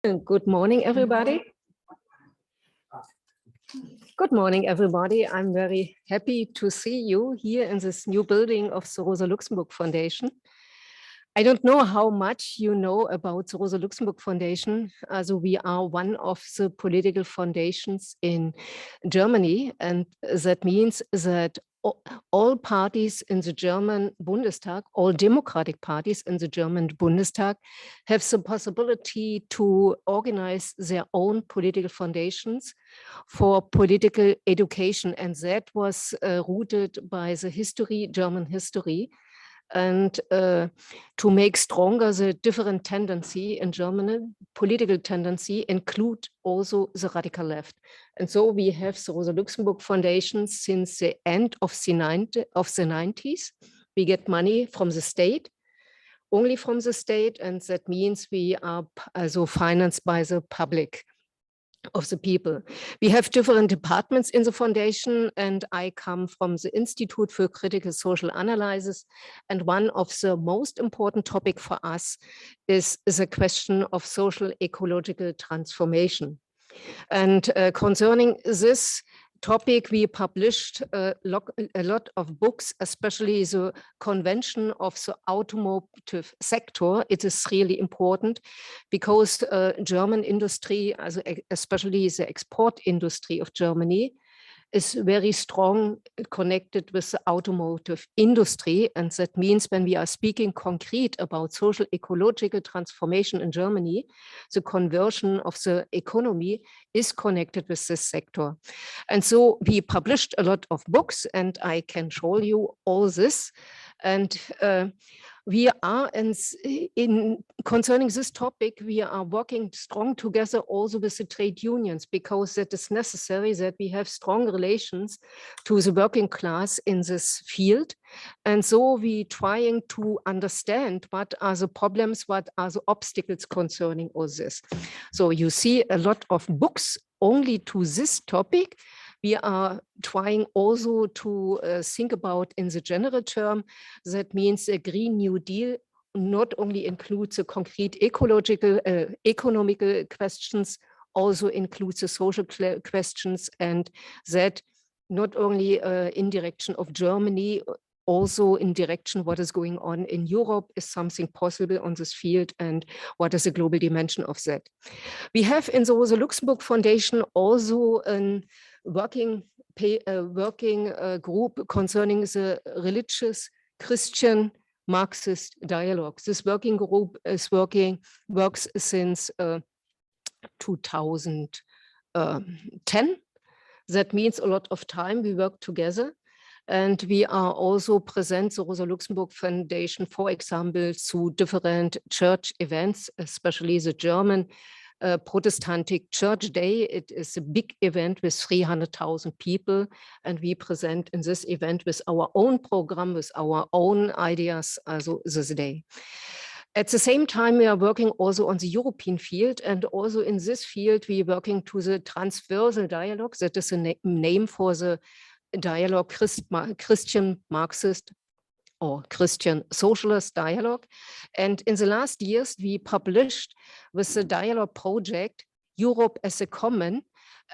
Good morning, everybody. Good morning, everybody. I'm very happy to see you here in this new building of the Rosa Luxemburg Foundation. I don't know how much you know about the Rosa Luxemburg Foundation. Also, we are one of the political foundations in Germany, and that means that all parties in the German Bundestag, all democratic parties in the German Bundestag have the possibility to organize their own political foundations for political education. And that was rooted by the history, German history, and to make stronger the different tendency in Germany, political tendency, include also the radical left. And so we have the Rosa Luxemburg Foundation since the end of the 90s. We get money from the state, only from the state, and that means we are also financed by the public of the people. We have different departments in the foundation, and I come from the Institute for Critical Social Analyses. And one of the most important topic for us is the question of social ecological transformation. And concerning this topic, we published a lot of books, especially the convention of the automotive sector. It is really important because German industry, especially the export industry of Germany, is very strong connected with the automotive industry. And that means when we are speaking concrete about social ecological transformation in Germany, the conversion of the economy is connected with this sector. And so we published a lot of books, and I can show you all this. And we are, in concerning this topic, we are working strong together also with the trade unions, because it is necessary that we have strong relations to the working class in this field. And so we trying to understand what are the problems, what are the obstacles concerning all this. So you see a lot of books only to this topic. We are trying also to think about in the general term. That means a Green New Deal not only includes the concrete ecological, economical questions, also includes the social questions, and that not only in direction of Germany, also in direction what is going on in Europe, is something possible on this field, and what is the global dimension of that. We have in the Rosa Luxemburg Foundation also a working group concerning the religious Christian Marxist dialogue. This working group works since 2010. That means a lot of time we work together. And we are also present, the Rosa Luxemburg Foundation, for example, to different church events, especially the German Protestantic Church Day. It is a big event with 300,000 people, and we present in this event with our own program, with our own ideas, also this day. At the same time, we are working also on the European field, and also in this field, we are working to the transversal dialogue. That is a name for the dialogue, Christian Marxist or Christian Socialist dialogue. And in the last years, we published with the dialogue project, Europe as a Common,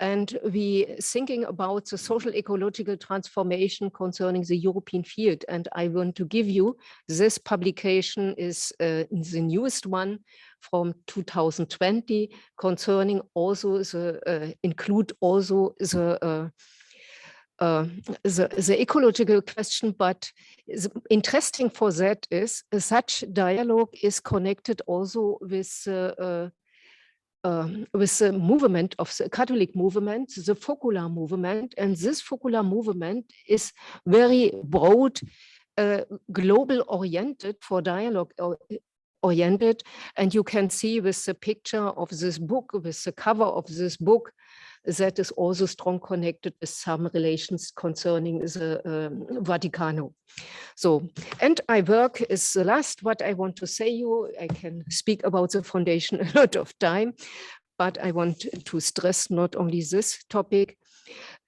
and we thinking about the social ecological transformation concerning the European field. And I want to give you, this publication is the newest one from 2020, concerning also the, include also the ecological question, but interesting for that is such dialogue is connected also with the movement of the Catholic movement, the Focular movement, and this Focular movement is very broad, global oriented, for dialogue oriented, and you can see with the picture of this book, with the cover of this book, that is also strong connected with some relations concerning the Vaticano. So, and I work is the last what I want to say you. I can speak about the foundation a lot of time, but I want to stress not only this topic.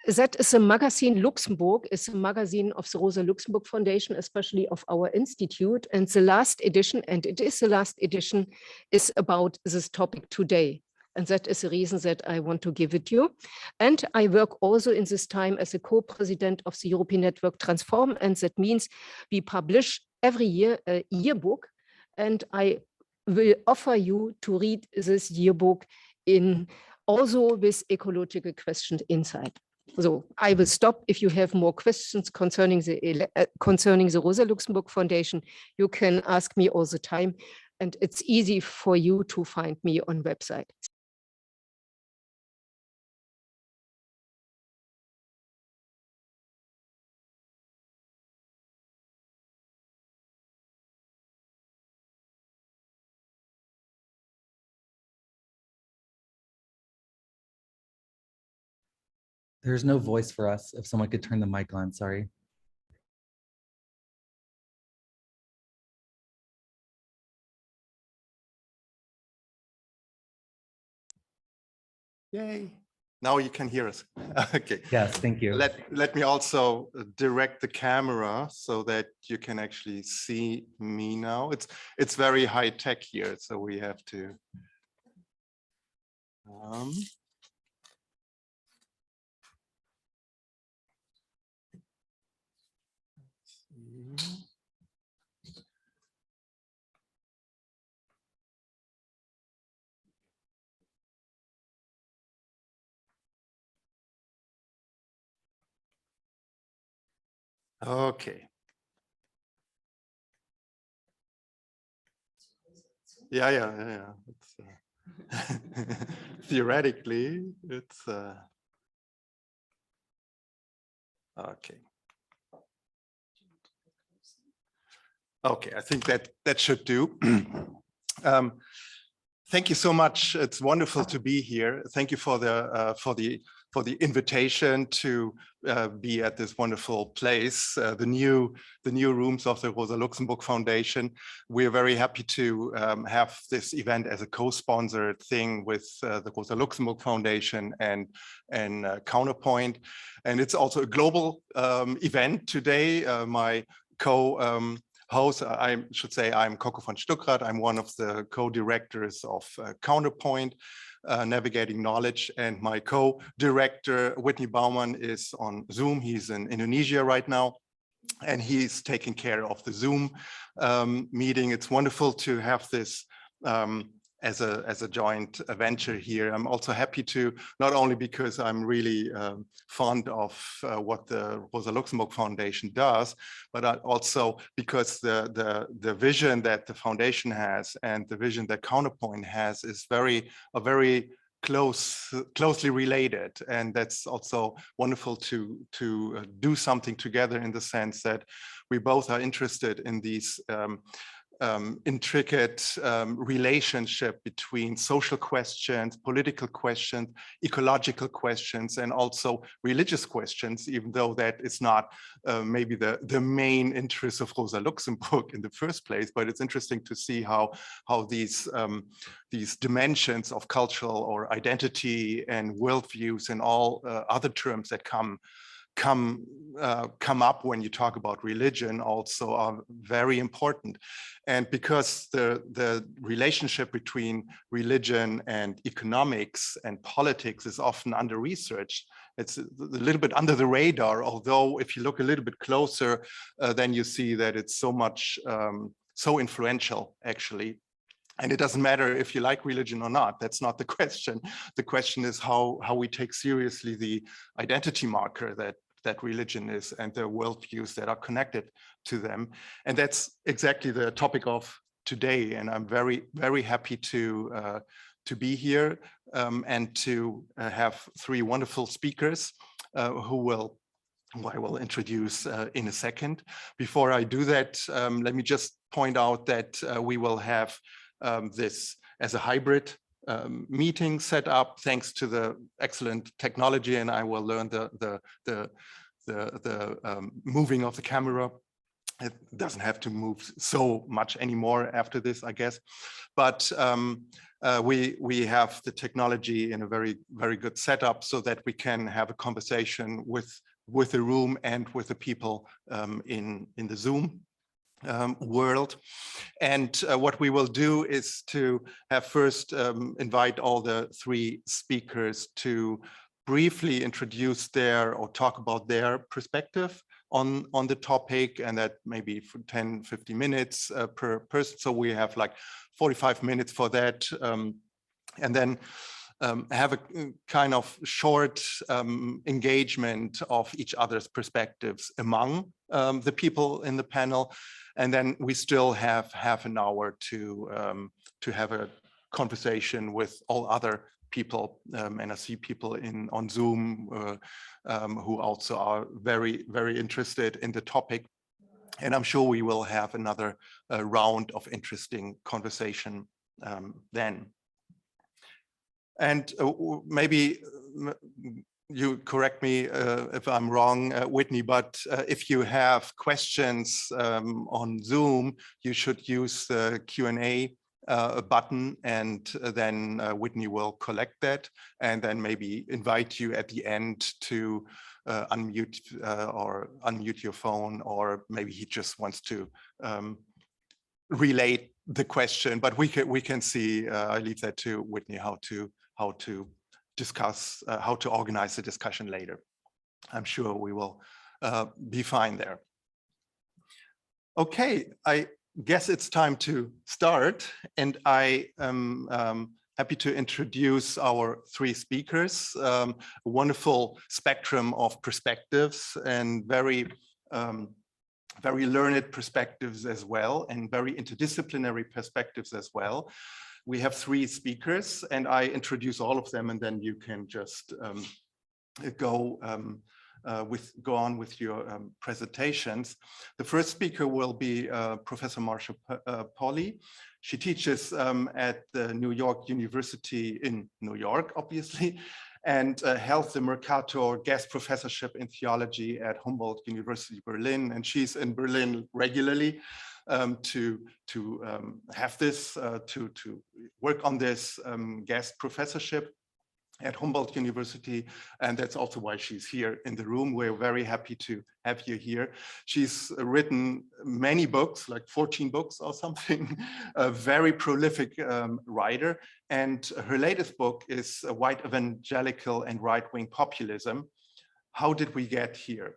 That is a magazine, Luxembourg is a magazine of the Rosa Luxemburg Foundation, especially of our institute. And the last edition, and it is the last edition, is about this topic today. And that is the reason that I want to give it you. And I work also in this time as a co-president of the European Network Transform. And that means we publish every year a yearbook. And I will offer you to read this yearbook in also with ecological questions inside. So I will stop. If you have more questions concerning the Rosa Luxemburg Foundation, you can ask me all the time. And it's easy for you to find me on website. There's no voice for us. If someone could turn the mic on, sorry. Yay. Now you can hear us. Okay. Yes, thank you. Let me also direct the camera so that you can actually see me now. It's very high tech here, so we have to. Okay. Yeah. It's, theoretically, it's okay. Okay, I think that should do. Thank you so much. It's wonderful to be here. Thank you for the invitation to be at this wonderful place, the new rooms of the Rosa Luxemburg Foundation. We're very happy to have this event as a co-sponsored thing with the Rosa Luxemburg Foundation and Counterpoint. And it's also a global event today. My host, I should say, I'm Coco von Stuckrad. I'm one of the co-directors of Counterpoint, Navigating Knowledge, and my co-director, Whitney Baumann, is on Zoom. He's in Indonesia right now, and he's taking care of the Zoom meeting. It's wonderful to have this as a joint venture here. I'm also happy to, not only because I'm really fond of what the Rosa Luxemburg Foundation does, but also because the vision that the foundation has and the vision that Counterpoint has is very closely related. And that's also wonderful to do something together, in the sense that we both are interested in these intricate relationship between social questions, political questions, ecological questions, and also religious questions, even though that is not maybe the main interest of Rosa Luxemburg in the first place. But it's interesting to see how these dimensions of cultural or identity and worldviews and all other terms that come up when you talk about religion also are very important. And because the relationship between religion and economics and politics is often under-researched, it's a little bit under the radar, although if you look a little bit closer, then you see that it's so much, so influential, actually. And it doesn't matter if you like religion or not. That's not the question. The question is how we take seriously the identity marker that religion is, and the worldviews that are connected to them. And that's exactly the topic of today. And I'm very, very happy to be here and to have three wonderful speakers who I will introduce in a second. Before I do that, let me just point out that we will have this as a hybrid meeting set up, thanks to the excellent technology, and I will learn the moving of the camera. It doesn't have to move so much anymore after this, I guess. But we have the technology in a very, very good setup so that we can have a conversation with the room and with the people in the Zoom. world. And what we will do is to have first invite all the three speakers to briefly introduce their or talk about their perspective on the topic, and that maybe for 10-15 minutes per person. So we have like 45 minutes for that. And then have a kind of short engagement of each other's perspectives among the people in the panel. And then we still have half an hour to have a conversation with all other people, and I see people on Zoom who also are very, very interested in the topic. And I'm sure we will have another round of interesting conversation then. And maybe you correct me if I'm wrong, Whitney, but if you have questions on Zoom, you should use the Q&A button, and then Whitney will collect that and then maybe invite you at the end to unmute or unmute your phone, or maybe he just wants to relate the question, but we can see, I leave that to Whitney, how to discuss, how to organize the discussion later. I'm sure we will be fine there. Okay, I guess it's time to start, and I am happy to introduce our three speakers. A wonderful spectrum of perspectives and very learned perspectives as well, and very interdisciplinary perspectives as well. We have three speakers, and I introduce all of them, and then you can just go on with your presentations. The first speaker will be Professor Marcia Polly. She teaches at the New York University in New York, obviously, and held the Mercator guest professorship in theology at Humboldt University Berlin. And she's in Berlin regularly to have this, to work on this guest professorship at Humboldt University, and that's also why she's here in the room. We're very happy to have you here. She's written many books, like 14 books or something, a very prolific writer, and her latest book is White Evangelical and Right-Wing Populism. How did we get here?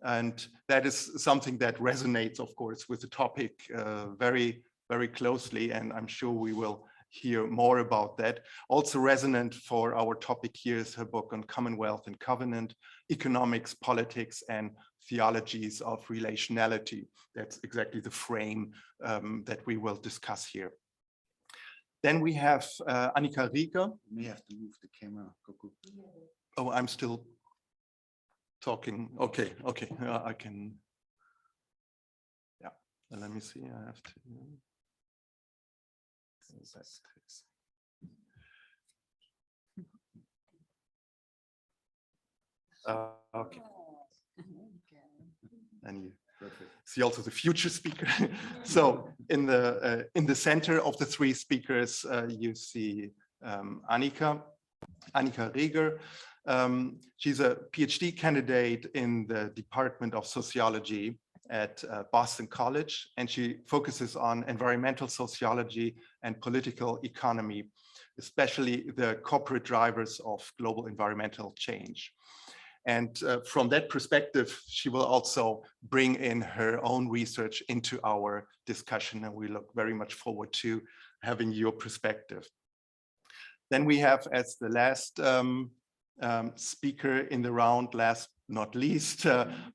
And that is something that resonates, of course, with the topic very, very closely, and I'm sure we will hear more about that. Also resonant for our topic here is her book on Commonwealth and Covenant, Economics, Politics, and Theologies of Relationality. That's exactly the frame that we will discuss here. Then we have Annika Rieger. You have to move the camera. Oh, I'm still talking. Okay, I can. Yeah, let me see. I have to. Okay. And you see also the future speaker. So in the center of the three speakers, you see Annika Rieger. She's a PhD candidate in the Department of Sociology at Boston College, and she focuses on environmental sociology and political economy, especially the corporate drivers of global environmental change. And from that perspective, she will also bring in her own research into our discussion, and we look very much forward to having your perspective. Then we have, as the last speaker in the round, last not least,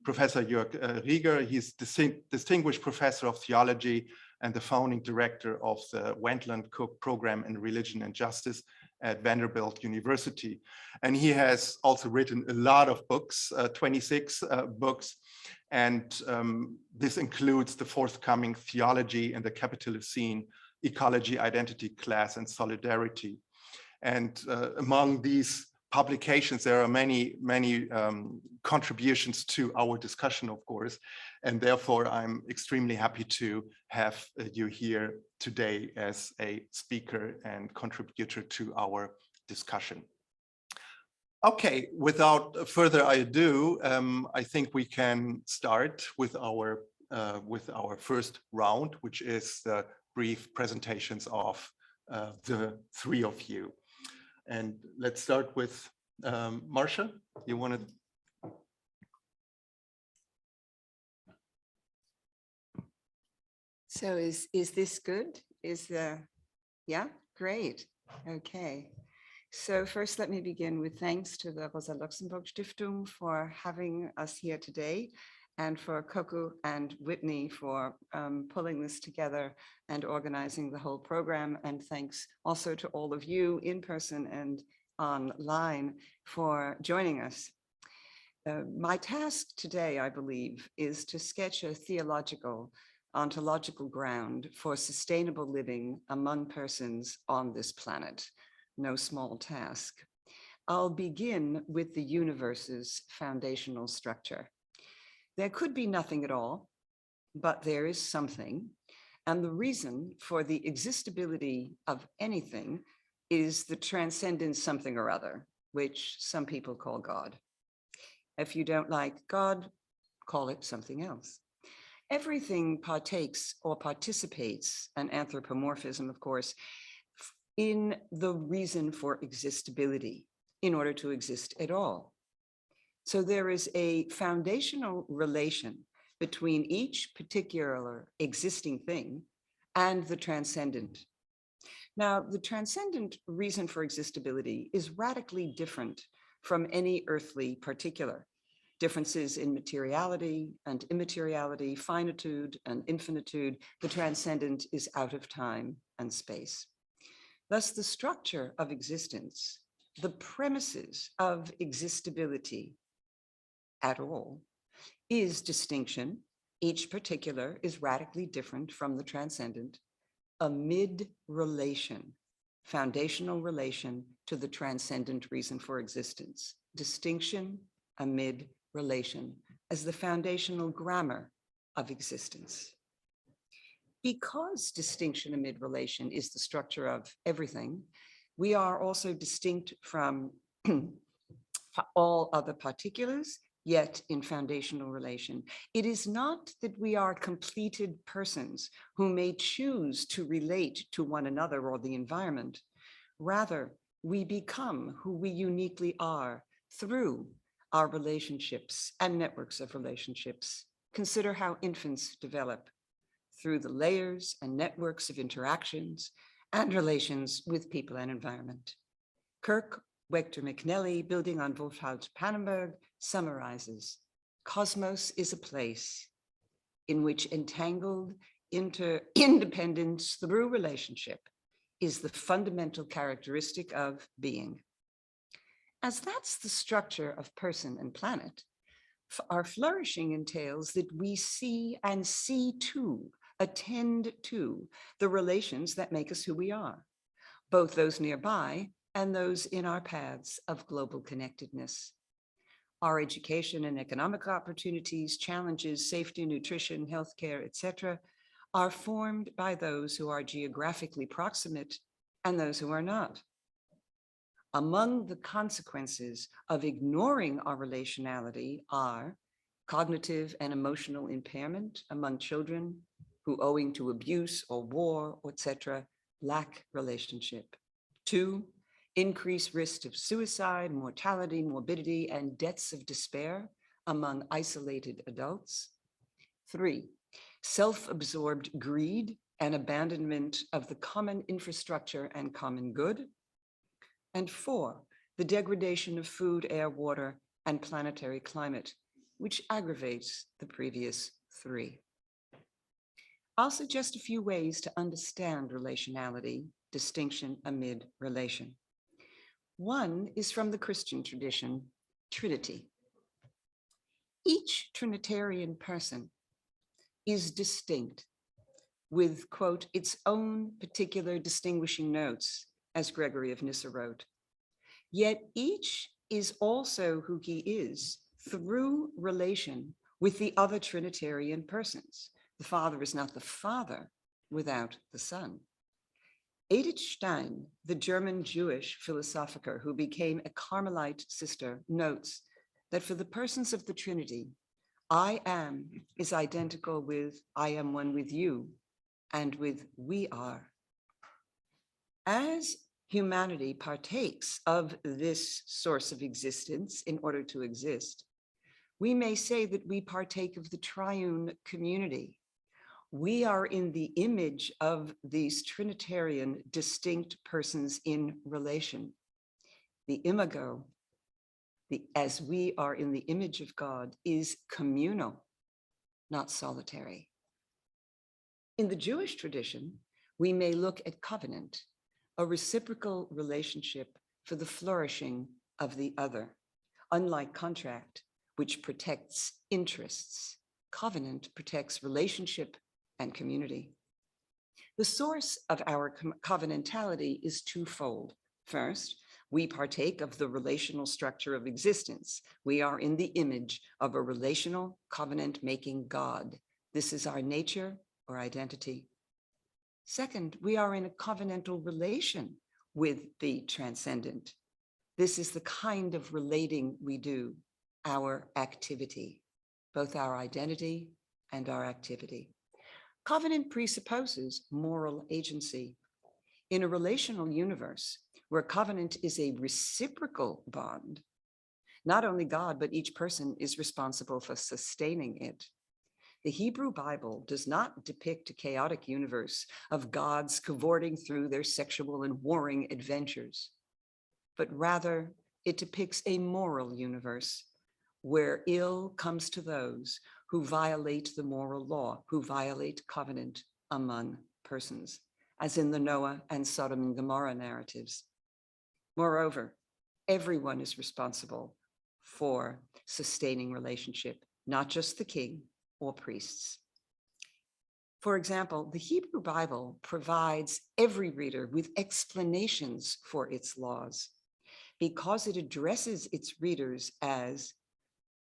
Professor Joerg Rieger. He's distinguished professor of theology and the founding director of the Wendland Cook Program in Religion and Justice at Vanderbilt University. And he has also written a lot of books, 26 books. And this includes the forthcoming Theology in the Capitalist Scene, Ecology, Identity, Class, and Solidarity. And among these publications, there are many contributions to our discussion, of course, and therefore I'm extremely happy to have you here today as a speaker and contributor to our discussion. Okay, without further ado, I think we can start with our with our first round, which is the brief presentations of the three of you. And let's start with Marcia. You want to? So is this good? Yeah, great. Okay. So first, let me begin with thanks to the Rosa Luxemburg Stiftung for having us here today, and for Coco and Whitney for pulling this together and organizing the whole program. And thanks also to all of you in person and online for joining us. My task today, I believe, is to sketch a theological, ontological ground for sustainable living among persons on this planet. No small task. I'll begin with the universe's foundational structure. There could be nothing at all, but there is something. And the reason for the existability of anything is the transcendent something or other, which some people call God. If you don't like God, call it something else. Everything partakes or participates, an anthropomorphism, of course, in the reason for existability in order to exist at all. So there is a foundational relation between each particular existing thing and the transcendent. Now, the transcendent reason for existability is radically different from any earthly particular. Differences in materiality and immateriality, finitude and infinitude, the transcendent is out of time and space. Thus, the structure of existence, the premises of existability at all, is distinction. Each particular is radically different from the transcendent, amid relation, foundational relation to the transcendent reason for existence. Distinction amid relation as the foundational grammar of existence. Because distinction amid relation is the structure of everything, we are also distinct from all other particulars, yet in foundational relation. It is not that we are completed persons who may choose to relate to one another or the environment. Rather, we become who we uniquely are through our relationships and networks of relationships. Consider how infants develop through the layers and networks of interactions and relations with people and environment. Kirk Wechter McNally, building on Wolfhard Pannenberg, summarizes, cosmos is a place in which entangled interdependence through relationship is the fundamental characteristic of being. As that's the structure of person and planet, our flourishing entails that we see and see to, attend to the relations that make us who we are, both those nearby and those in our paths of global connectedness. Our education and economic opportunities, challenges, safety, nutrition, healthcare, etc., are formed by those who are geographically proximate and those who are not. Among the consequences of ignoring our relationality are cognitive and emotional impairment among children who, owing to abuse or war, etc., lack relationship. 2, increased risk of suicide, mortality, morbidity, and deaths of despair among isolated adults. 3, self-absorbed greed and abandonment of the common infrastructure and common good. And 4, the degradation of food, air, water, and planetary climate, which aggravates the previous 3. I'll suggest a few ways to understand relationality, distinction amid relation. One is from the Christian tradition, Trinity. Each Trinitarian person is distinct with, quote, its own particular distinguishing notes, as Gregory of Nyssa wrote. Yet each is also who he is through relation with the other Trinitarian persons. The Father is not the Father without the Son. Edith Stein, the German Jewish philosopher who became a Carmelite sister, notes that for the persons of the Trinity, I am is identical with I am one with you and with we are. As humanity partakes of this source of existence in order to exist, we may say that we partake of the triune community. We are in the image of these Trinitarian distinct persons in relation. The imago, as we are in the image of God, is communal, not solitary. In the Jewish tradition, we may look at covenant, a reciprocal relationship for the flourishing of the other. Unlike contract, which protects interests, covenant protects relationship and community. The source of our covenantality is twofold. First, we partake of the relational structure of existence. We are in the image of a relational covenant-making God. This is our nature or identity. Second, we are in a covenantal relation with the transcendent. This is the kind of relating we do, our activity, both our identity and our activity. Covenant presupposes moral agency. In a relational universe where covenant is a reciprocal bond, not only God, but each person is responsible for sustaining it. The Hebrew Bible does not depict a chaotic universe of gods cavorting through their sexual and warring adventures, but rather it depicts a moral universe where ill comes to those who violate the moral law, who violate covenant among persons, as in the Noah and Sodom and Gomorrah narratives. Moreover, everyone is responsible for sustaining relationship, not just the king or priests. For example, the Hebrew Bible provides every reader with explanations for its laws because it addresses its readers as,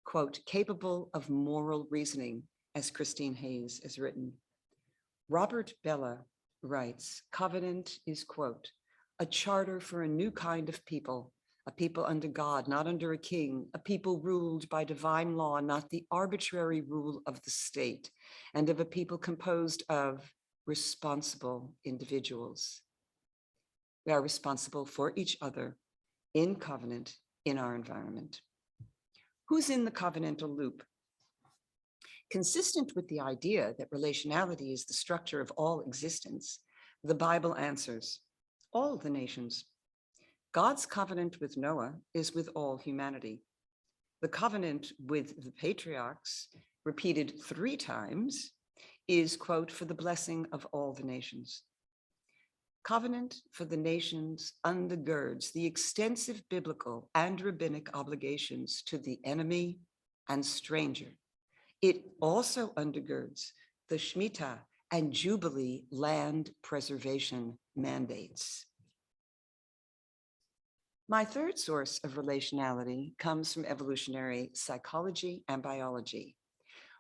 quote, capable of moral reasoning, as Christine Hayes has written. Robert Bella writes, covenant is, quote, a charter for a new kind of people, a people under God, not under a king, a people ruled by divine law, not the arbitrary rule of the state, and of a people composed of responsible individuals. We are responsible for each other in covenant in our environment. Who's in the covenantal loop? Consistent with the idea that relationality is the structure of all existence, the Bible answers, all the nations. God's covenant with Noah is with all humanity. The covenant with the patriarchs, repeated 3 times, is, quote, for the blessing of all the nations. Covenant for the nations undergirds the extensive biblical and rabbinic obligations to the enemy and stranger. It also undergirds the Shemitah and Jubilee land preservation mandates. My third source of relationality comes from evolutionary psychology and biology,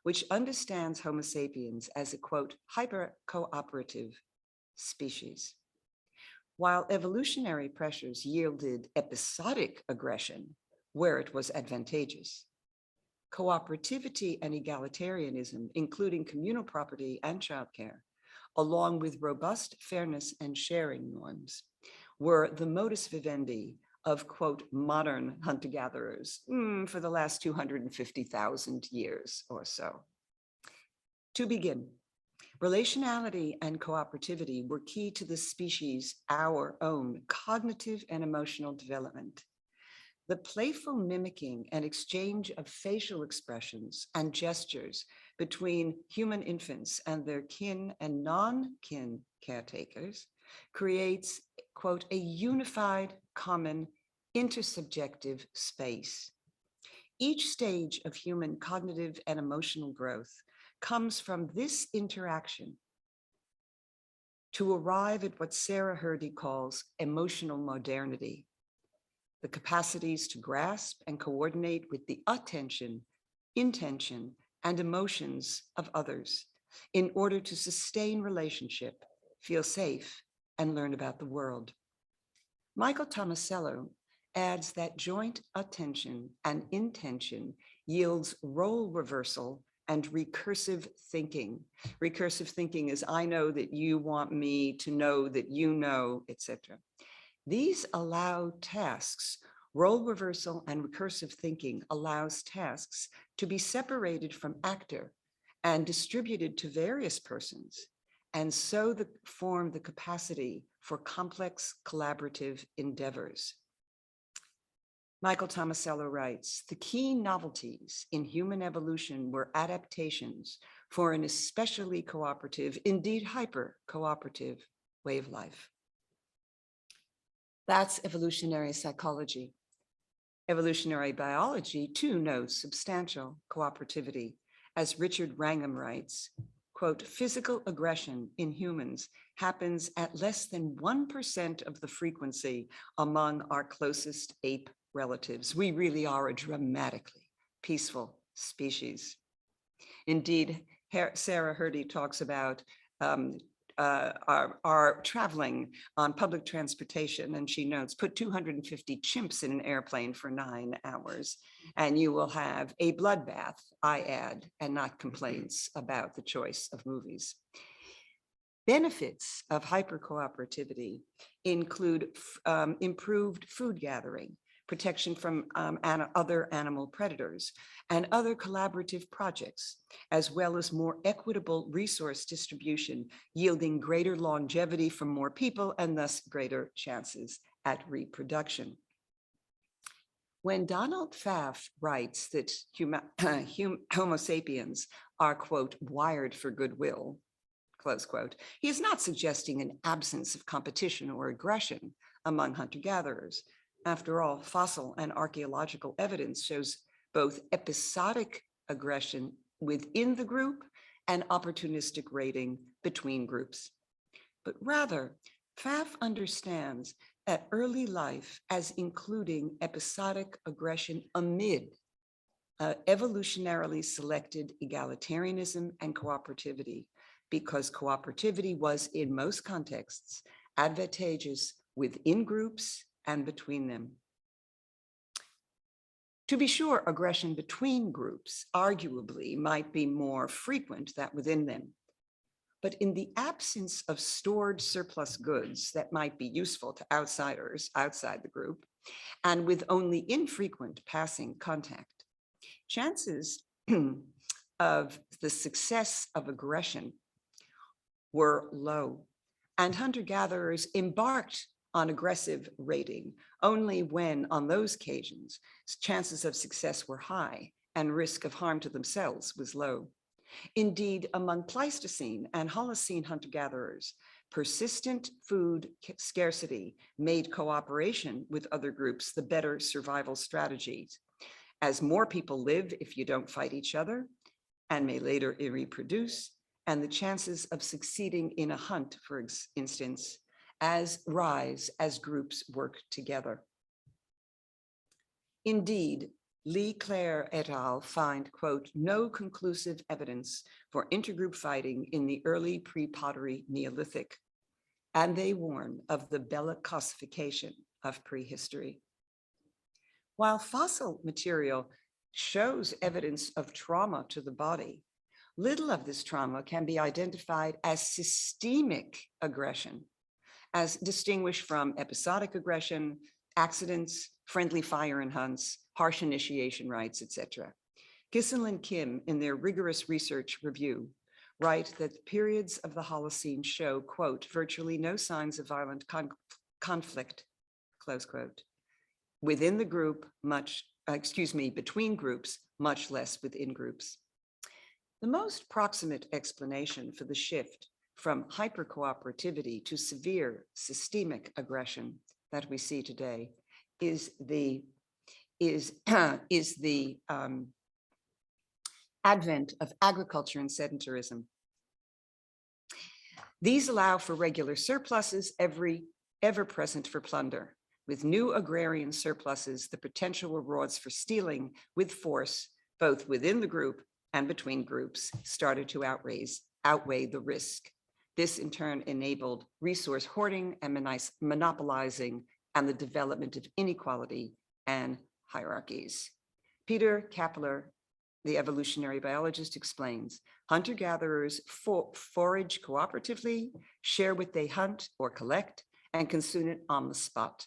which understands Homo sapiens as a, quote, hyper-cooperative species. While evolutionary pressures yielded episodic aggression where it was advantageous, cooperativity and egalitarianism, including communal property and childcare, along with robust fairness and sharing norms, were the modus vivendi of, quote, modern hunter-gatherers for the last 250,000 years or so. To begin, relationality and cooperativity were key to the species' our own cognitive and emotional development. The playful mimicking and exchange of facial expressions and gestures between human infants and their kin and non-kin caretakers creates, quote, a unified, common, intersubjective space. Each stage of human cognitive and emotional growth comes from this interaction to arrive at what Sarah Hrdy calls emotional modernity, the capacities to grasp and coordinate with the attention, intention, and emotions of others in order to sustain relationship, feel safe, and learn about the world. Michael Tomasello adds that joint attention and intention yields role reversal and recursive thinking. Recursive thinking is I know that you want me to know that you know, etc. These allow tasks, role reversal and recursive thinking allows tasks to be separated from actor and distributed to various persons, and so form the capacity for complex collaborative endeavors. Michael Tomasello writes, the key novelties in human evolution were adaptations for an especially cooperative, indeed hyper-cooperative way of life. That's evolutionary psychology. Evolutionary biology too knows substantial cooperativity. As Richard Wrangham writes, quote, physical aggression in humans happens at less than 1% of the frequency among our closest ape relatives. We really are a dramatically peaceful species. Indeed, Sarah Hurdy talks about are traveling on public transportation, and she notes, put 250 chimps in an airplane for 9 hours, and you will have a bloodbath, I add, and not complaints about the choice of movies. Benefits of hypercooperativity include improved food gathering, protection from other animal predators, and other collaborative projects, as well as more equitable resource distribution, yielding greater longevity from more people and thus greater chances at reproduction. When Donald Pfaff writes that Homo sapiens are, quote, wired for goodwill, close quote, he is not suggesting an absence of competition or aggression among hunter-gatherers. After all, fossil and archaeological evidence shows both episodic aggression within the group and opportunistic raiding between groups. But rather, Pfaff understands that early life as including episodic aggression amid evolutionarily selected egalitarianism and cooperativity, because cooperativity was in most contexts advantageous within groups and between them. To be sure, aggression between groups arguably might be more frequent than within them. But in the absence of stored surplus goods that might be useful to outsiders outside the group, and with only infrequent passing contact, chances of the success of aggression were low, and hunter-gatherers embarked on aggressive raiding only when, on those occasions, chances of success were high and risk of harm to themselves was low. Indeed, among Pleistocene and Holocene hunter-gatherers, persistent food scarcity made cooperation with other groups the better survival strategies. As more people live if you don't fight each other and may later reproduce, and the chances of succeeding in a hunt, for instance, rise as groups work together. Indeed, Lee Clare et al. Find, quote, no conclusive evidence for intergroup fighting in the early pre-pottery Neolithic, and they warn of the bellicosification of prehistory. While fossil material shows evidence of trauma to the body, little of this trauma can be identified as systemic aggression, as distinguished from episodic aggression, accidents, friendly fire in hunts, harsh initiation rites, etc. Gisel and Kim, in their rigorous research review, write that the periods of the Holocene show, quote, virtually no signs of violent conflict, close quote, within the group, between groups, much less within groups. The most proximate explanation for the shift from hypercooperativity to severe systemic aggression that we see today is the advent of agriculture and sedentarism. These allow for regular surpluses ever present for plunder. With new agrarian surpluses, the potential rewards for stealing with force, both within the group and between groups, started to outweigh the risk. This in turn enabled resource hoarding and monopolizing and the development of inequality and hierarchies. Peter Kapler the evolutionary biologist, explains, hunter-gatherers forage cooperatively, share what they hunt or collect, and consume it on the spot.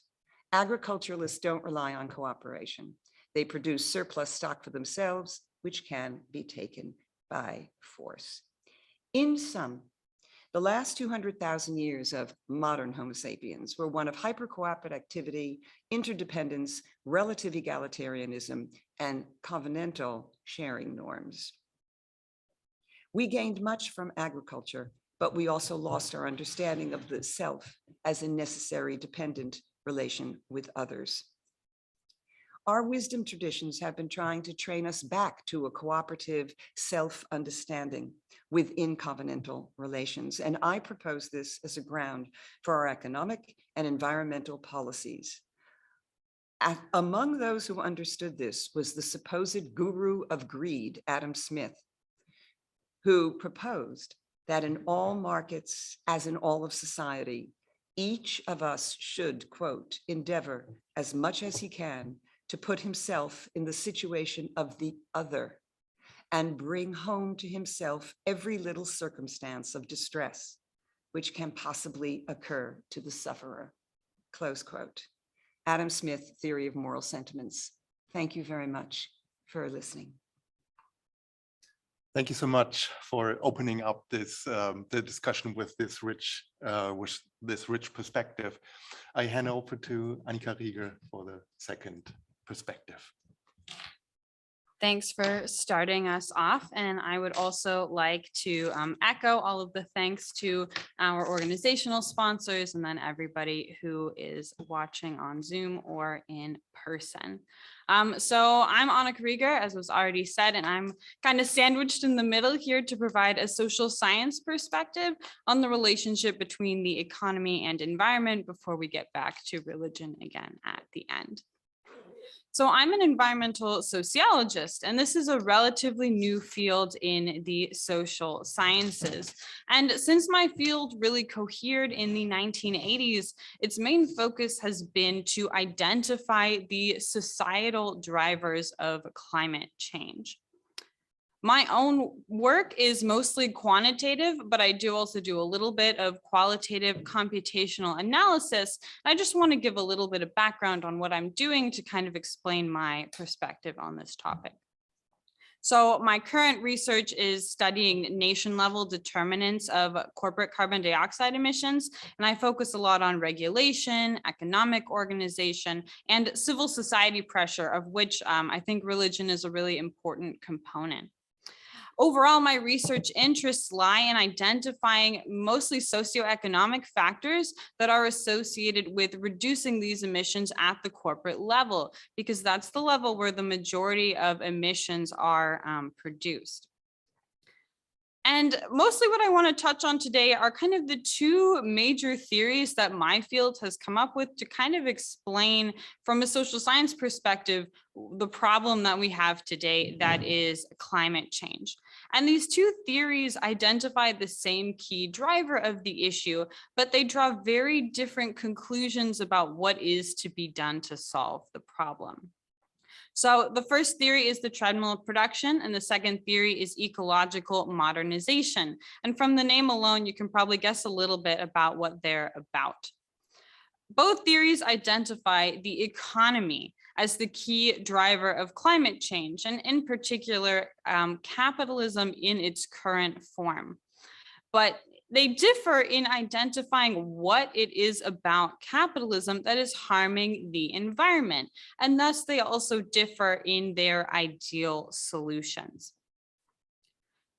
Agriculturalists don't rely on cooperation. They produce surplus stock for themselves, which can be taken by force. In sum, the last 200,000 years of modern Homo sapiens were one of hyper-cooperative activity, interdependence, relative egalitarianism, and covenantal sharing norms. We gained much from agriculture, but we also lost our understanding of the self as a necessary dependent relation with others. Our wisdom traditions have been trying to train us back to a cooperative self-understanding within covenantal relations. And I propose this as a ground for our economic and environmental policies. Among those who understood this was the supposed guru of greed, Adam Smith, who proposed that in all markets, as in all of society, each of us should, quote, endeavor as much as he can to put himself in the situation of the other and bring home to himself every little circumstance of distress which can possibly occur to the sufferer, close quote. Adam Smith, Theory of Moral Sentiments. Thank you very much for listening. Thank you so much for opening up this the discussion with this rich perspective. I hand over to Annika Rieger for the second perspective. Thanks for starting us off. And I would also like to echo all of the thanks to our organizational sponsors and then everybody who is watching on Zoom or in person. So I'm Annika Rieger, as was already said, and I'm kind of sandwiched in the middle here to provide a social science perspective on the relationship between the economy and environment before we get back to religion again at the end. So I'm an environmental sociologist, and this is a relatively new field in the social sciences. And since my field really cohered in the 1980s, its main focus has been to identify the societal drivers of climate change. My own work is mostly quantitative, but I do also do a little bit of qualitative computational analysis. I just want to give a little bit of background on what I'm doing to kind of explain my perspective on this topic. So my current research is studying nation-level determinants of corporate carbon dioxide emissions, and I focus a lot on regulation, economic organization, and civil society pressure, of which I think religion is a really important component. Overall, my research interests lie in identifying mostly socioeconomic factors that are associated with reducing these emissions at the corporate level, because that's the level where the majority of emissions are produced. And mostly what I want to touch on today are kind of the two major theories that my field has come up with to kind of explain from a social science perspective the problem that we have today, that is climate change. And these two theories identify the same key driver of the issue, but they draw very different conclusions about what is to be done to solve the problem. So the first theory is the treadmill of production, and the second theory is ecological modernization. And from the name alone, you can probably guess a little bit about what they're about. Both theories identify the economy as the key driver of climate change, and in particular, capitalism in its current form. But they differ in identifying what it is about capitalism that is harming the environment, and thus they also differ in their ideal solutions.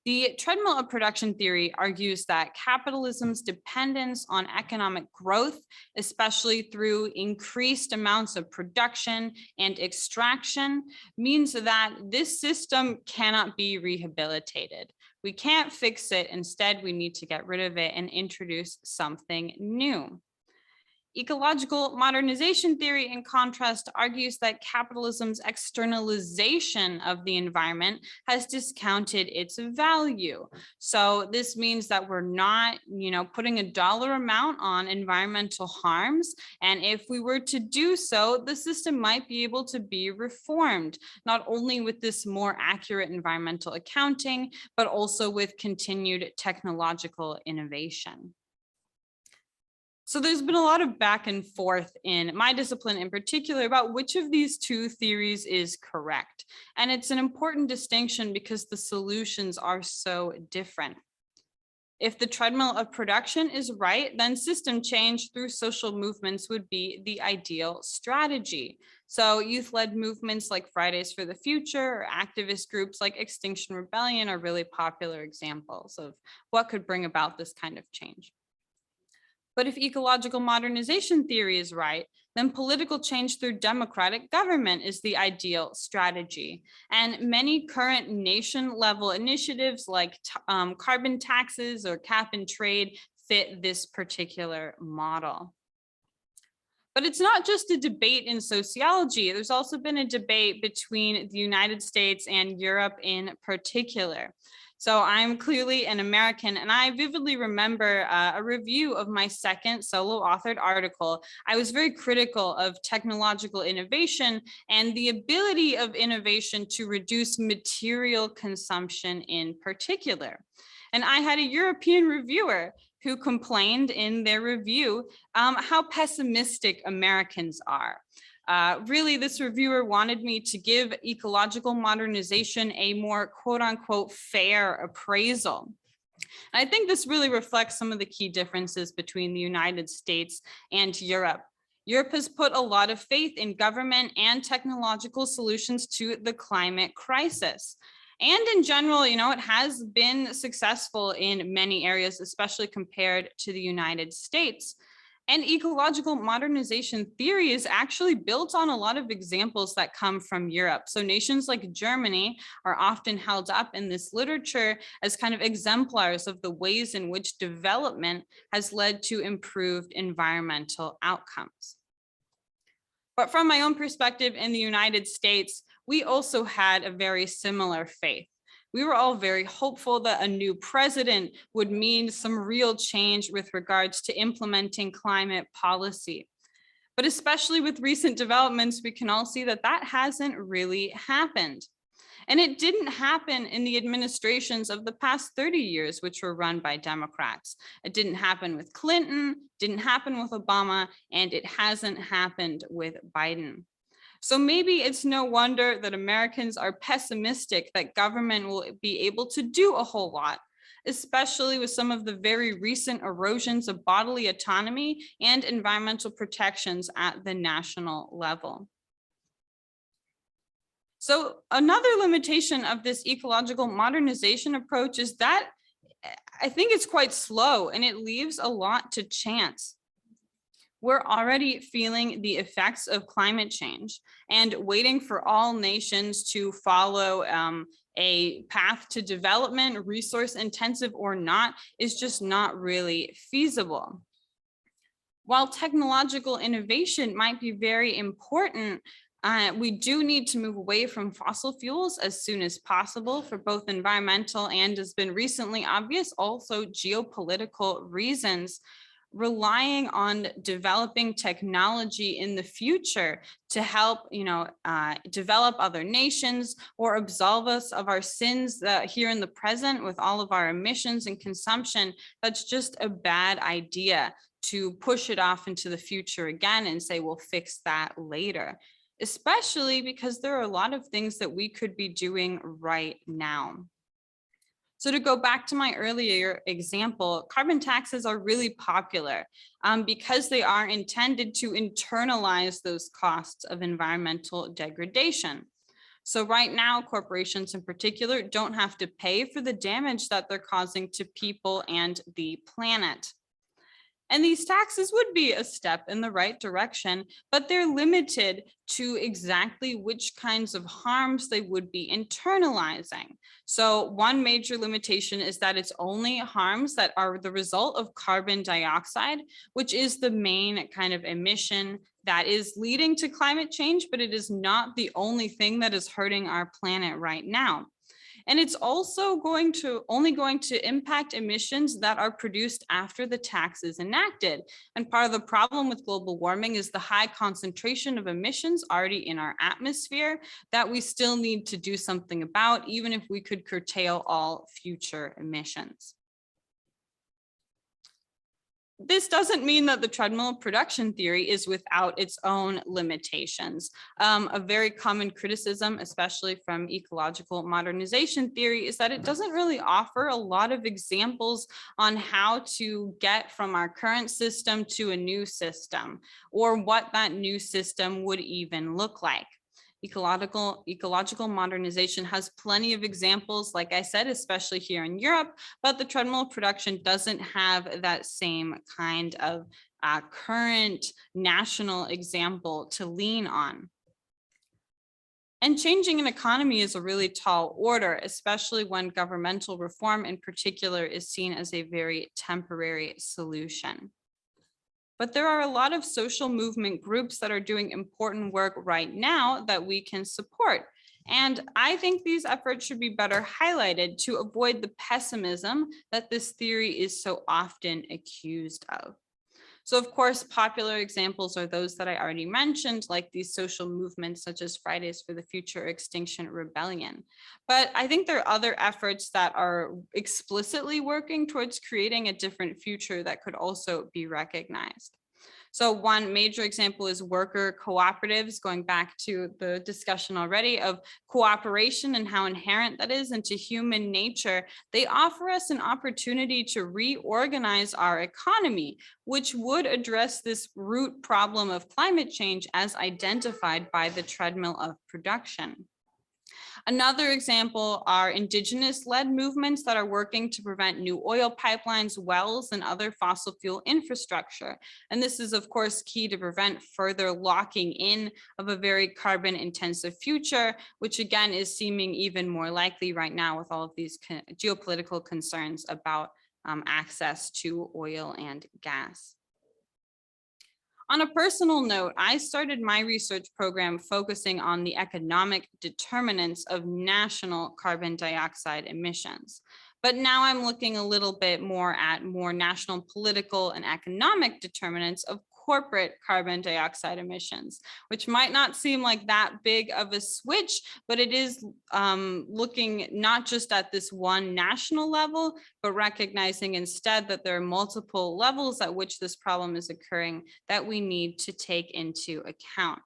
The treadmill of production theory argues that capitalism's dependence on economic growth, especially through increased amounts of production and extraction, means that this system cannot be rehabilitated. We can't fix it. Instead, we need to get rid of it and introduce something new. Ecological modernization theory, in contrast, argues that capitalism's externalization of the environment has discounted its value. So this means that we're not, putting a dollar amount on environmental harms. And if we were to do so, the system might be able to be reformed, not only with this more accurate environmental accounting, but also with continued technological innovation. So there's been a lot of back and forth in my discipline in particular about which of these two theories is correct. And it's an important distinction because the solutions are so different. If the treadmill of production is right, then system change through social movements would be the ideal strategy. So youth-led movements like Fridays for the Future or activist groups like Extinction Rebellion are really popular examples of what could bring about this kind of change. But if ecological modernization theory is right, then political change through democratic government is the ideal strategy. And many current nation-level initiatives like carbon taxes or cap and trade fit this particular model. But it's not just a debate in sociology. There's also been a debate between the United States and Europe in particular. So I'm clearly an American, and I vividly remember a review of my second solo authored article. I was very critical of technological innovation and the ability of innovation to reduce material consumption in particular. And I had a European reviewer who complained in their review how pessimistic Americans are. Really, this reviewer wanted me to give ecological modernization a more quote unquote fair appraisal. And I think this really reflects some of the key differences between the United States and Europe. Europe has put a lot of faith in government and technological solutions to the climate crisis. And in general, it has been successful in many areas, especially compared to the United States. And ecological modernization theory is actually built on a lot of examples that come from Europe. So nations like Germany are often held up in this literature as kind of exemplars of the ways in which development has led to improved environmental outcomes. But from my own perspective in the United States, we also had a very similar faith. We were all very hopeful that a new president would mean some real change with regards to implementing climate policy. But especially with recent developments, we can all see that that hasn't really happened. And it didn't happen in the administrations of the past 30 years, which were run by Democrats. It didn't happen with Clinton, didn't happen with Obama, and it hasn't happened with Biden. So maybe it's no wonder that Americans are pessimistic that government will be able to do a whole lot, especially with some of the very recent erosions of bodily autonomy and environmental protections at the national level. So another limitation of this ecological modernization approach is that I think it's quite slow and it leaves a lot to chance. We're already feeling the effects of climate change and waiting for all nations to follow a path to development, resource intensive or not, is just not really feasible. While technological innovation might be very important, we do need to move away from fossil fuels as soon as possible for both environmental and, has been recently obvious, also geopolitical reasons. Relying on developing technology in the future to help, develop other nations or absolve us of our sins here in the present with all of our emissions and consumption, that's just a bad idea to push it off into the future again and say, we'll fix that later, especially because there are a lot of things that we could be doing right now. So to go back to my earlier example, carbon taxes are really popular because they are intended to internalize those costs of environmental degradation. So right now, corporations in particular don't have to pay for the damage that they're causing to people and the planet. And these taxes would be a step in the right direction, but they're limited to exactly which kinds of harms they would be internalizing. So one major limitation is that it's only harms that are the result of carbon dioxide, which is the main kind of emission that is leading to climate change, but it is not the only thing that is hurting our planet right now. And it's also only going to impact emissions that are produced after the tax is enacted. And part of the problem with global warming is the high concentration of emissions already in our atmosphere that we still need to do something about, even if we could curtail all future emissions. This doesn't mean that the treadmill production theory is without its own limitations. A very common criticism, especially from ecological modernization theory, is that it doesn't really offer a lot of examples on how to get from our current system to a new system, or what that new system would even look like. Ecological modernization has plenty of examples, like I said, especially here in Europe, but the treadmill production doesn't have that same kind of current national example to lean on. And changing an economy is a really tall order, especially when governmental reform in particular is seen as a very temporary solution. But there are a lot of social movement groups that are doing important work right now that we can support. And I think these efforts should be better highlighted to avoid the pessimism that this theory is so often accused of. So of course, popular examples are those that I already mentioned, like these social movements such as Fridays for the Future or Extinction Rebellion. But I think there are other efforts that are explicitly working towards creating a different future that could also be recognized. So one major example is worker cooperatives, going back to the discussion already of cooperation and how inherent that is into human nature. They offer us an opportunity to reorganize our economy, which would address this root problem of climate change as identified by the treadmill of production. Another example are indigenous-led movements that are working to prevent new oil pipelines, wells, and other fossil fuel infrastructure. And this is, of course, key to prevent further locking in of a very carbon-intensive future, which again is seeming even more likely right now with all of these geopolitical concerns about access to oil and gas. On a personal note, I started my research program focusing on the economic determinants of national carbon dioxide emissions. But now I'm looking a little bit more at more national political and economic determinants of corporate carbon dioxide emissions, which might not seem like that big of a switch, but it is looking not just at this one national level, but recognizing instead that there are multiple levels at which this problem is occurring that we need to take into account.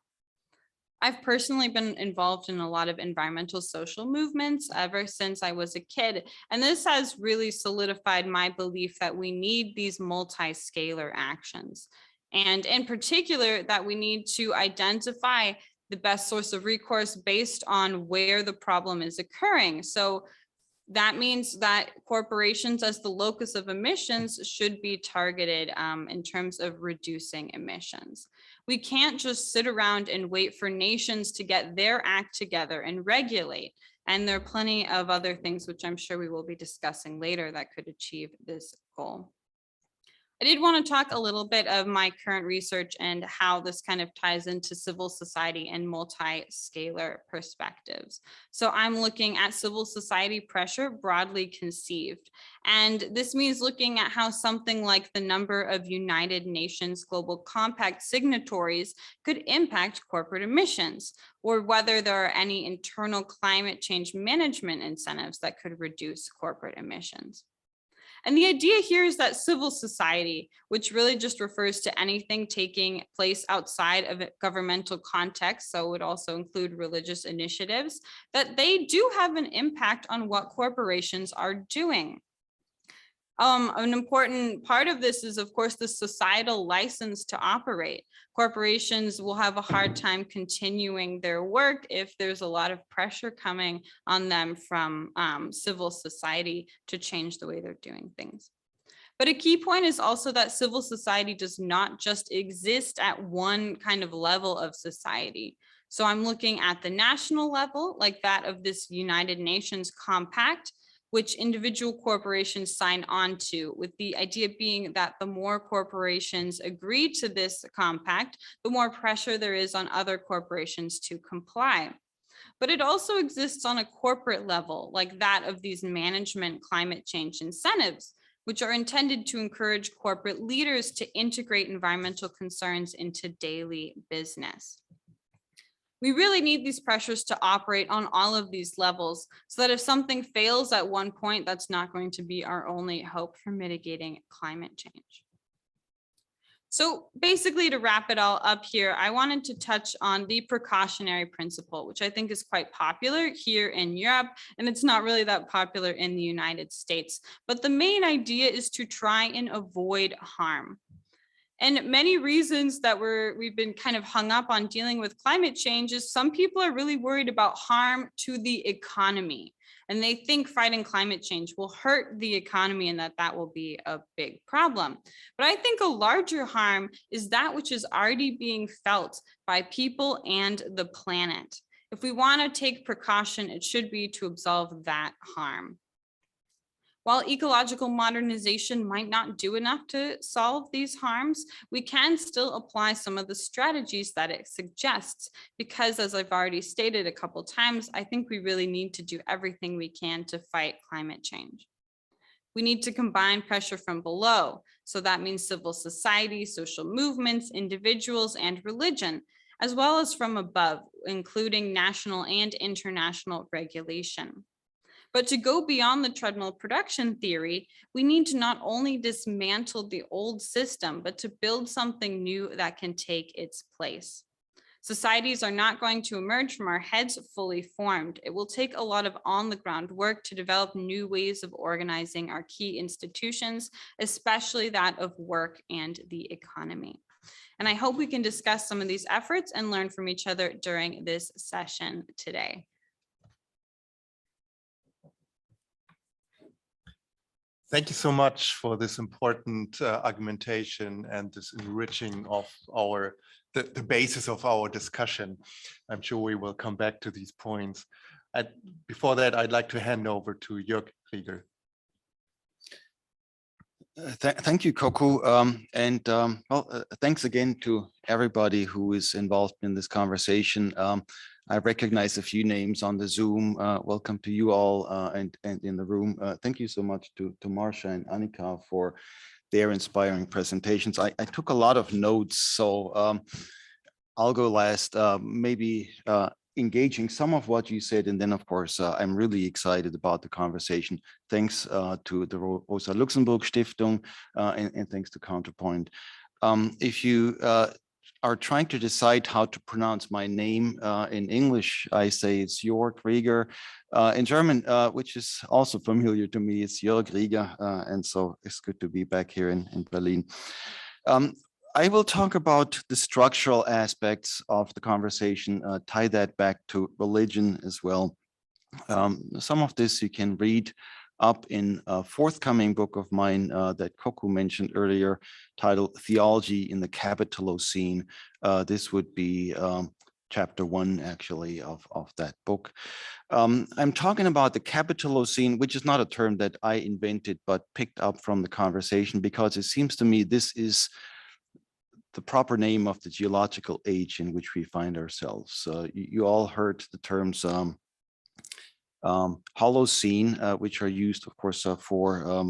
I've personally been involved in a lot of environmental social movements ever since I was a kid, and this has really solidified my belief that we need these multi-scalar actions. And in particular, that we need to identify the best source of recourse based on where the problem is occurring. So that means that corporations as the locus of emissions should be targeted in terms of reducing emissions. We can't just sit around and wait for nations to get their act together and regulate. And there are plenty of other things which I'm sure we will be discussing later that could achieve this goal. I did want to talk a little bit of my current research and how this kind of ties into civil society and multi-scalar perspectives. So I'm looking at civil society pressure broadly conceived. And this means looking at how something like the number of United Nations Global Compact signatories could impact corporate emissions, or whether there are any internal climate change management incentives that could reduce corporate emissions. And the idea here is that civil society, which really just refers to anything taking place outside of a governmental context, so it would also include religious initiatives, that they do have an impact on what corporations are doing. An important part of this is, of course, the societal license to operate. Corporations will have a hard time continuing their work if there's a lot of pressure coming on them from civil society to change the way they're doing things. But a key point is also that civil society does not just exist at one kind of level of society. So I'm looking at the national level, like that of this United Nations Compact, which individual corporations sign on to, with the idea being that the more corporations agree to this compact, the more pressure there is on other corporations to comply. But it also exists on a corporate level, like that of these management climate change incentives, which are intended to encourage corporate leaders to integrate environmental concerns into daily business. We really need these pressures to operate on all of these levels so that if something fails at one point, that's not going to be our only hope for mitigating climate change. So basically, to wrap it all up here, I wanted to touch on the precautionary principle, which I think is quite popular here in Europe, and it's not really that popular in the United States. But the main idea is to try and avoid harm. And many reasons that we've been kind of hung up on dealing with climate change is some people are really worried about harm to the economy. And they think fighting climate change will hurt the economy and that will be a big problem. But I think a larger harm is that which is already being felt by people and the planet. If we want to take precaution, it should be to absolve that harm. While ecological modernization might not do enough to solve these harms, we can still apply some of the strategies that it suggests, because as I've already stated a couple times, I think we really need to do everything we can to fight climate change. We need to combine pressure from below. So that means civil society, social movements, individuals, and religion, as well as from above, including national and international regulation. But to go beyond the treadmill production theory, we need to not only dismantle the old system, but to build something new that can take its place. Societies are not going to emerge from our heads fully formed. It will take a lot of on-the-ground work to develop new ways of organizing our key institutions, especially that of work and the economy. And I hope we can discuss some of these efforts and learn from each other during this session today. Thank you so much for this important argumentation and this enriching of the basis of our discussion. I'm sure we will come back to these points. Before that, I'd like to hand over to Joerg Rieger. Thank you, Coco. Thanks again to everybody who is involved in this conversation. I recognize a few names on the Zoom. Welcome to you all and in the room. Thank you so much to Marcia and Annika for their inspiring presentations. I took a lot of notes, so I'll go last, maybe engaging some of what you said. And then, of course, I'm really excited about the conversation. Thanks to the Rosa Luxemburg Stiftung and thanks to Counterpoint. If you are trying to decide how to pronounce my name in English, I say it's Joerg Rieger. In German, which is also familiar to me, it's Joerg Rieger, and so it's good to be back here in Berlin. I will talk about the structural aspects of the conversation, tie that back to religion as well. Some of this you can read up in a forthcoming book of mine that Coco mentioned earlier, titled Theology in the Capitalocene. This would be chapter 1, actually, of that book. I'm talking about the Capitalocene, which is not a term that I invented, but picked up from the conversation, because it seems to me this is the proper name of the geological age in which we find ourselves. You all heard the terms Holocene, which are used, of course, for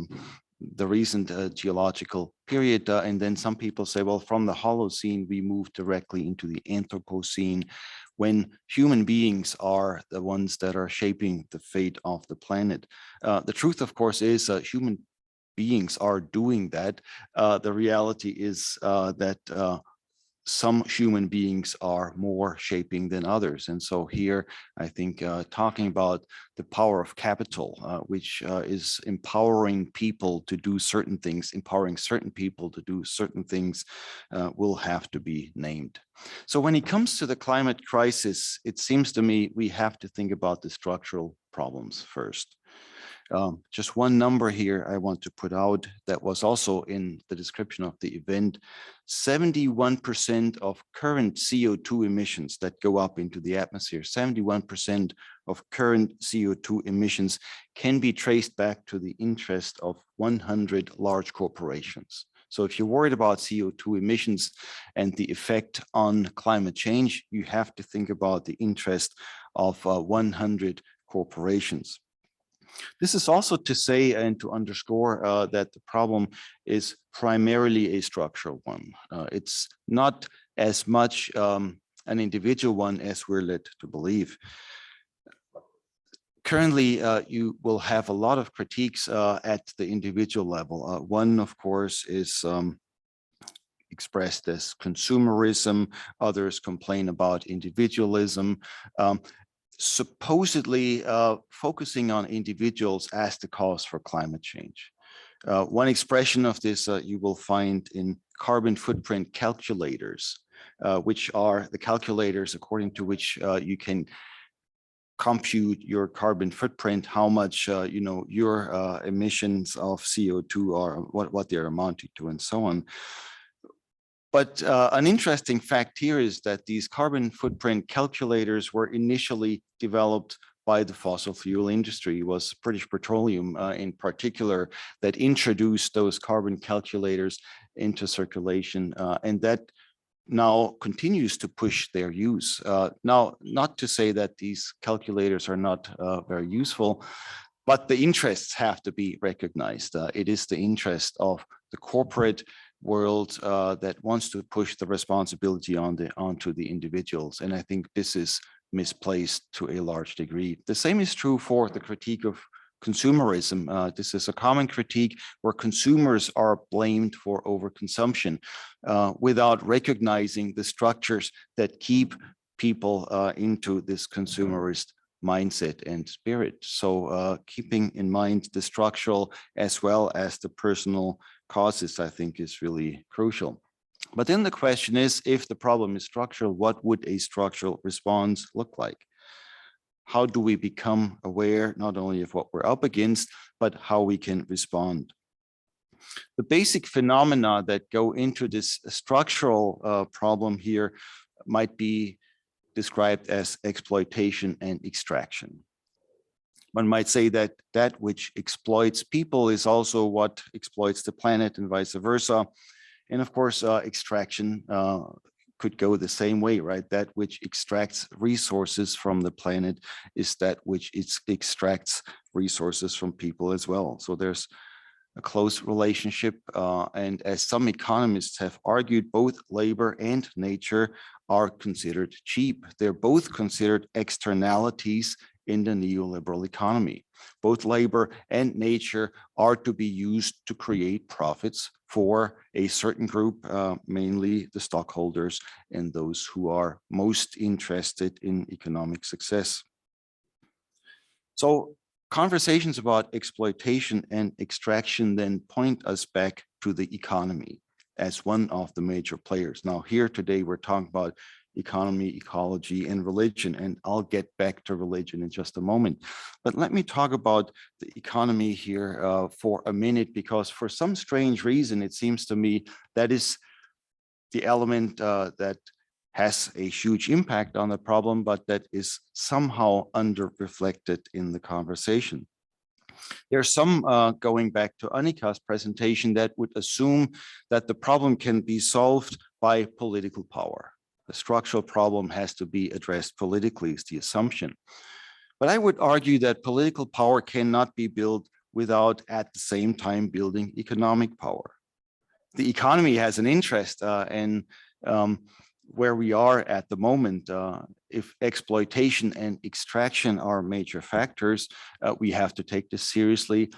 the recent geological period. And then some people say, well, from the Holocene, we move directly into the Anthropocene, when human beings are the ones that are shaping the fate of the planet. The truth, of course, is human beings are doing that. The reality is that some human beings are more shaping than others. And so here, I think talking about the power of capital, which is empowering people to do certain things, empowering certain people to do certain things, will have to be named. So when it comes to the climate crisis, it seems to me we have to think about the structural problems first. Just one number here I want to put out that was also in the description of the event. 71% of current CO2 emissions that go up into the atmosphere, 71% of current CO2 emissions can be traced back to the interest of 100 large corporations. So if you're worried about CO2 emissions and the effect on climate change, you have to think about the interest of 100 corporations. This is also to say and to underscore that the problem is primarily a structural one. It's not as much an individual one as we're led to believe. Currently, you will have a lot of critiques at the individual level. One, of course, is expressed as consumerism. Others complain about individualism. Supposedly focusing on individuals as the cause for climate change. One expression of this you will find in carbon footprint calculators, which are the calculators according to which you can compute your carbon footprint, how much your emissions of CO2 are, what they're amounting to, and so on. But an interesting fact here is that these carbon footprint calculators were initially developed by the fossil fuel industry. It was British Petroleum in particular that introduced those carbon calculators into circulation, and that now continues to push their use. Now, not to say that these calculators are not very useful, but the interests have to be recognized. It is the interest of the corporate world that wants to push the responsibility onto the individuals. And I think this is misplaced to a large degree. The same is true for the critique of consumerism. This is a common critique where consumers are blamed for overconsumption without recognizing the structures that keep people into this consumerist mindset and spirit. So keeping in mind the structural as well as the personal causes, I think, is really crucial. But then the question is, if the problem is structural, what would a structural response look like? How do we become aware not only of what we're up against, but how we can respond? The basic phenomena that go into this structural problem here might be described as exploitation and extraction. One might say that that which exploits people is also what exploits the planet and vice versa. And of course, extraction could go the same way, right? That which extracts resources from the planet is that which extracts resources from people as well. So there's a close relationship. And as some economists have argued, both labor and nature are considered cheap. They're both considered externalities in the neoliberal economy. Both labor and nature are to be used to create profits for a certain group, mainly the stockholders and those who are most interested in economic success. So conversations about exploitation and extraction then point us back to the economy as one of the major players. Now here today, we're talking about economy, ecology, and religion, and I'll get back to religion in just a moment. But let me talk about the economy here for a minute, because for some strange reason, it seems to me that is the element that has a huge impact on the problem, but that is somehow under-reflected in the conversation. There's some, going back to Annika's presentation, that would assume that the problem can be solved by political power. The structural problem has to be addressed politically, is the assumption. But I would argue that political power cannot be built without at the same time building economic power. The economy has an interest in where we are at the moment. If exploitation and extraction are major factors, we have to take this seriously.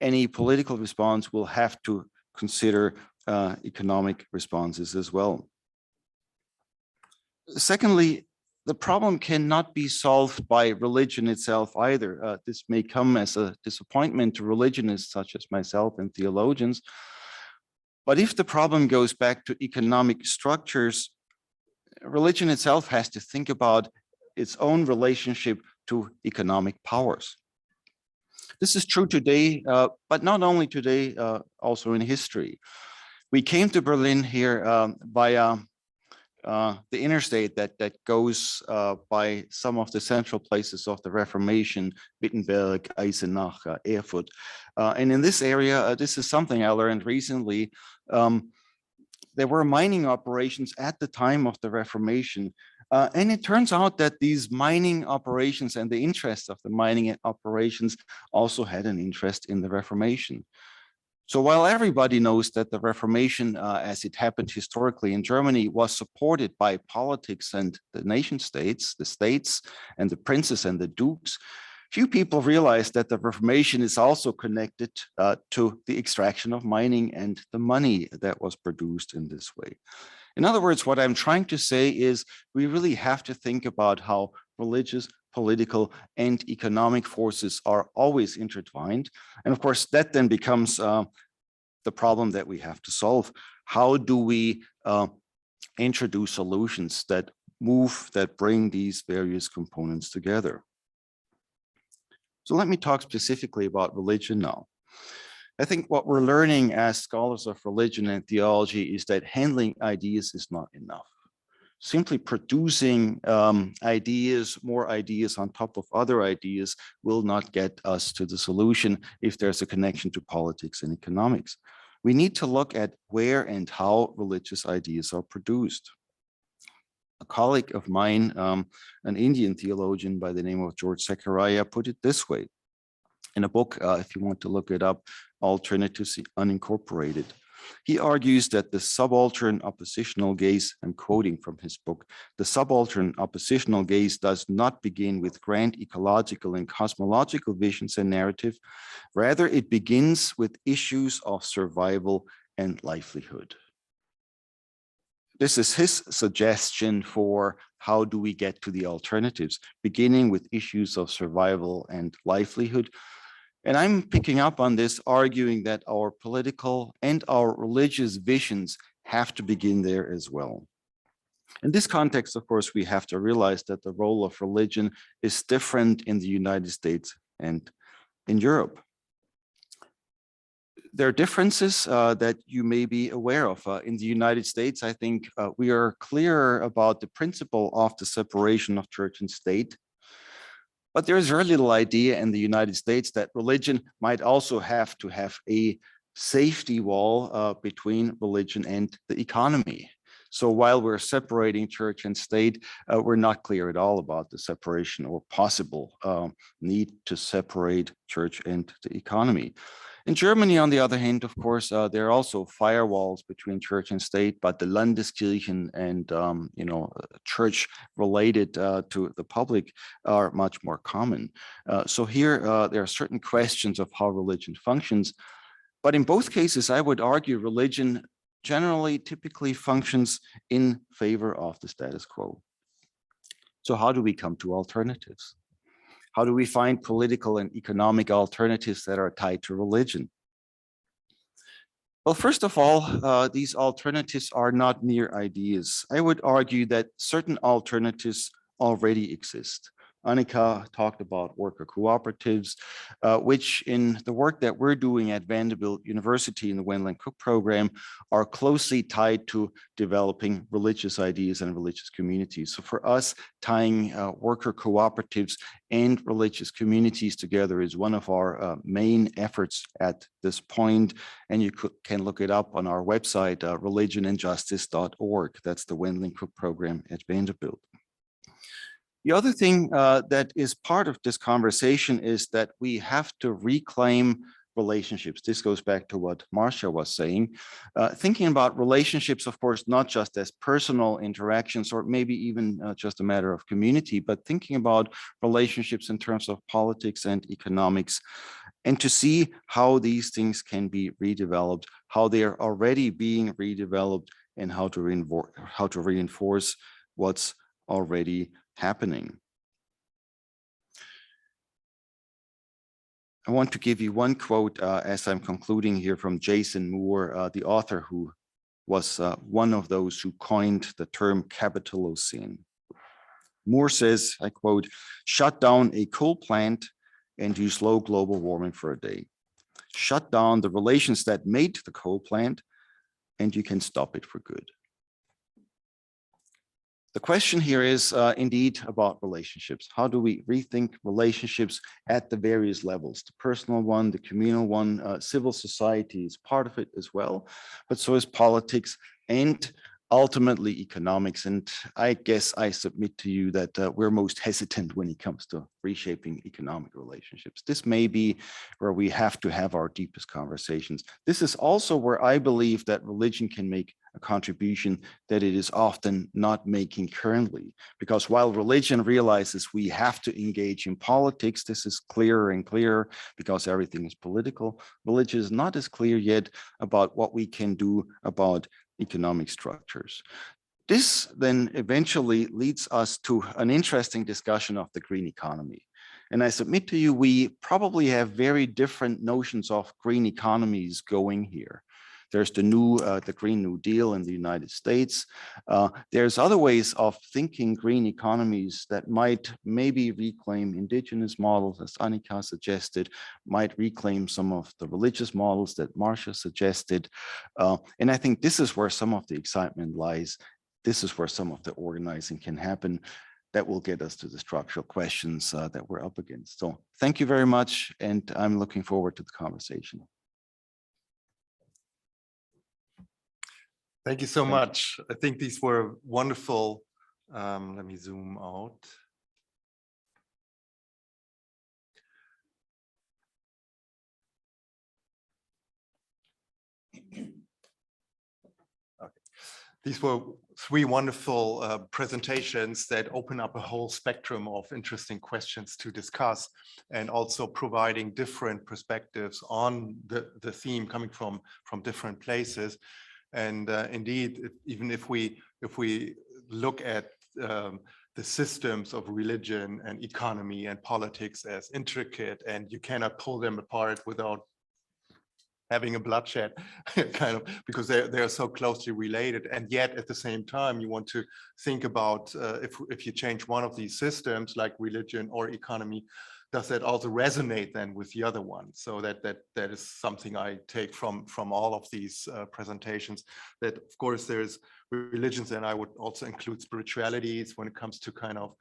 Any political response will have to consider economic responses as well. Secondly, the problem cannot be solved by religion itself either. This may come as a disappointment to religionists such as myself and theologians. But if the problem goes back to economic structures, religion itself has to think about its own relationship to economic powers. This is true today, but not only today, also in history. We came to Berlin here via the interstate that goes by some of the central places of the Reformation, Wittenberg, Eisenach, Erfurt. And in this area, this is something I learned recently. There were mining operations at the time of the Reformation. And it turns out that these mining operations and the interest of the mining operations also had an interest in the Reformation. So while everybody knows that the Reformation, as it happened historically in Germany, was supported by politics and the nation states, the states and the princes and the dukes, few people realize that the Reformation is also connected to the extraction of mining and the money that was produced in this way. In other words, what I'm trying to say is we really have to think about how religious, political, and economic forces are always intertwined. And of course, that then becomes the problem that we have to solve. How do we introduce solutions that bring these various components together? So let me talk specifically about religion now. I think what we're learning as scholars of religion and theology is that handling ideas is not enough. Simply producing more ideas on top of other ideas will not get us to the solution if there's a connection to politics and economics. We need to look at where and how religious ideas are produced. A colleague of mine, an Indian theologian by the name of Joerg, put it this way in a book, if you want to look it up, Alternatives Unincorporated. He argues that the subaltern oppositional gaze, I'm quoting from his book, the subaltern oppositional gaze does not begin with grand ecological and cosmological visions and narrative. Rather, it begins with issues of survival and livelihood. This is his suggestion for how do we get to the alternatives, beginning with issues of survival and livelihood. And I'm picking up on this, arguing that our political and our religious visions have to begin there as well. In this context, of course, we have to realize that the role of religion is different in the United States and in Europe. There are differences that you may be aware of. In the United States, I think we are clear about the principle of the separation of church and state. But there is very little idea in the United States that religion might also have to have a safety wall between religion and the economy. So while we're separating church and state, we're not clear at all about the separation or possible need to separate church and the economy. In Germany, on the other hand, of course, there are also firewalls between church and state, but the Landeskirchen and church related to the public are much more common. So here there are certain questions of how religion functions, but in both cases, I would argue religion generally typically functions in favor of the status quo. So how do we come to alternatives? How do we find political and economic alternatives that are tied to religion? Well, first of all, these alternatives are not mere ideas. I would argue that certain alternatives already exist. Annika talked about worker cooperatives, which in the work that we're doing at Vanderbilt University in the Wendland Cook program are closely tied to developing religious ideas and religious communities. So for us, tying worker cooperatives and religious communities together is one of our main efforts at this point. And you can look it up on our website, religionandjustice.org. That's the Wendland Cook program at Vanderbilt. The other thing that is part of this conversation is that we have to reclaim relationships. This goes back to what Marcia was saying. Thinking about relationships, of course, not just as personal interactions or maybe even just a matter of community, but thinking about relationships in terms of politics and economics, and to see how these things can be redeveloped, how they are already being redeveloped, and how to reinforce what's already happening. I want to give you one quote as I'm concluding here from Jason Moore, the author who was one of those who coined the term Capitalocene. Moore says, I quote, "Shut down a coal plant and you slow global warming for a day. Shut down the relations that made the coal plant, and you can stop it for good. The question here is indeed about relationships. How do we rethink relationships at the various levels? The personal one, the communal one, civil society is part of it as well, but so is politics and ultimately economics. And I guess I submit to you that we're most hesitant when it comes to reshaping economic relationships. This may be where we have to have our deepest conversations. This is also where I believe that religion can make a contribution that it is often not making currently. Because while religion realizes we have to engage in politics, this is clearer and clearer because everything is political. Religion is not as clear yet about what we can do about economic structures. This then eventually leads us to an interesting discussion of the green economy. And I submit to you, we probably have very different notions of green economies going here. There's the Green New Deal in the United States. There's other ways of thinking green economies that might maybe reclaim indigenous models, as Annika suggested, might reclaim some of the religious models that Marcia suggested. And I think this is where some of the excitement lies. This is where some of the organizing can happen that will get us to the structural questions that we're up against. So thank you very much, and I'm looking forward to the conversation. Thank you so much. I think these were wonderful. Let me zoom out. Okay. These were three wonderful presentations that open up a whole spectrum of interesting questions to discuss, and also providing different perspectives on the theme coming from different places. And indeed, even if we look at the systems of religion and economy and politics as intricate, and you cannot pull them apart without having a bloodshed, kind of, because they're so closely related. And yet at the same time, you want to think about if you change one of these systems like religion or economy, does that also resonate then with the other one? So that is something I take from all of these presentations, that of course there's religions, and I would also include spiritualities when it comes to kind of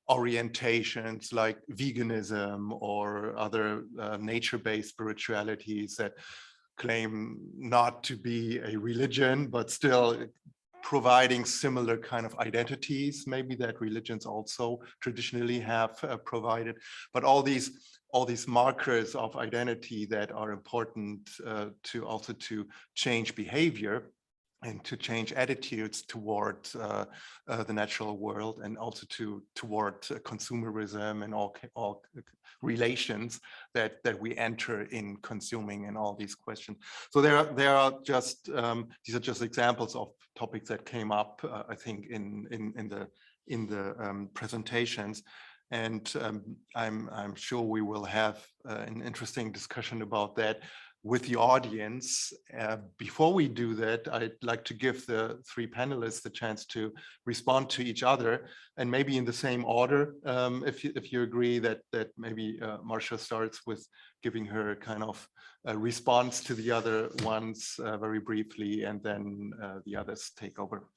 orientations like veganism or other nature-based spiritualities that claim not to be a religion, but still providing similar kind of identities, maybe that religions also traditionally have provided. But all these markers of identity that are important to also to change behavior and to change attitudes toward the natural world, and also toward consumerism and all relations that we enter in consuming, and all these questions. So there are just these are just examples of topics that came up, I think, in the presentations. And I'm sure we will have an interesting discussion about that with the audience. Before we do that, I'd like to give the three panelists the chance to respond to each other, and maybe in the same order, if you agree that maybe Marcia starts with giving her kind of a response to the other ones very briefly, and then the others take over.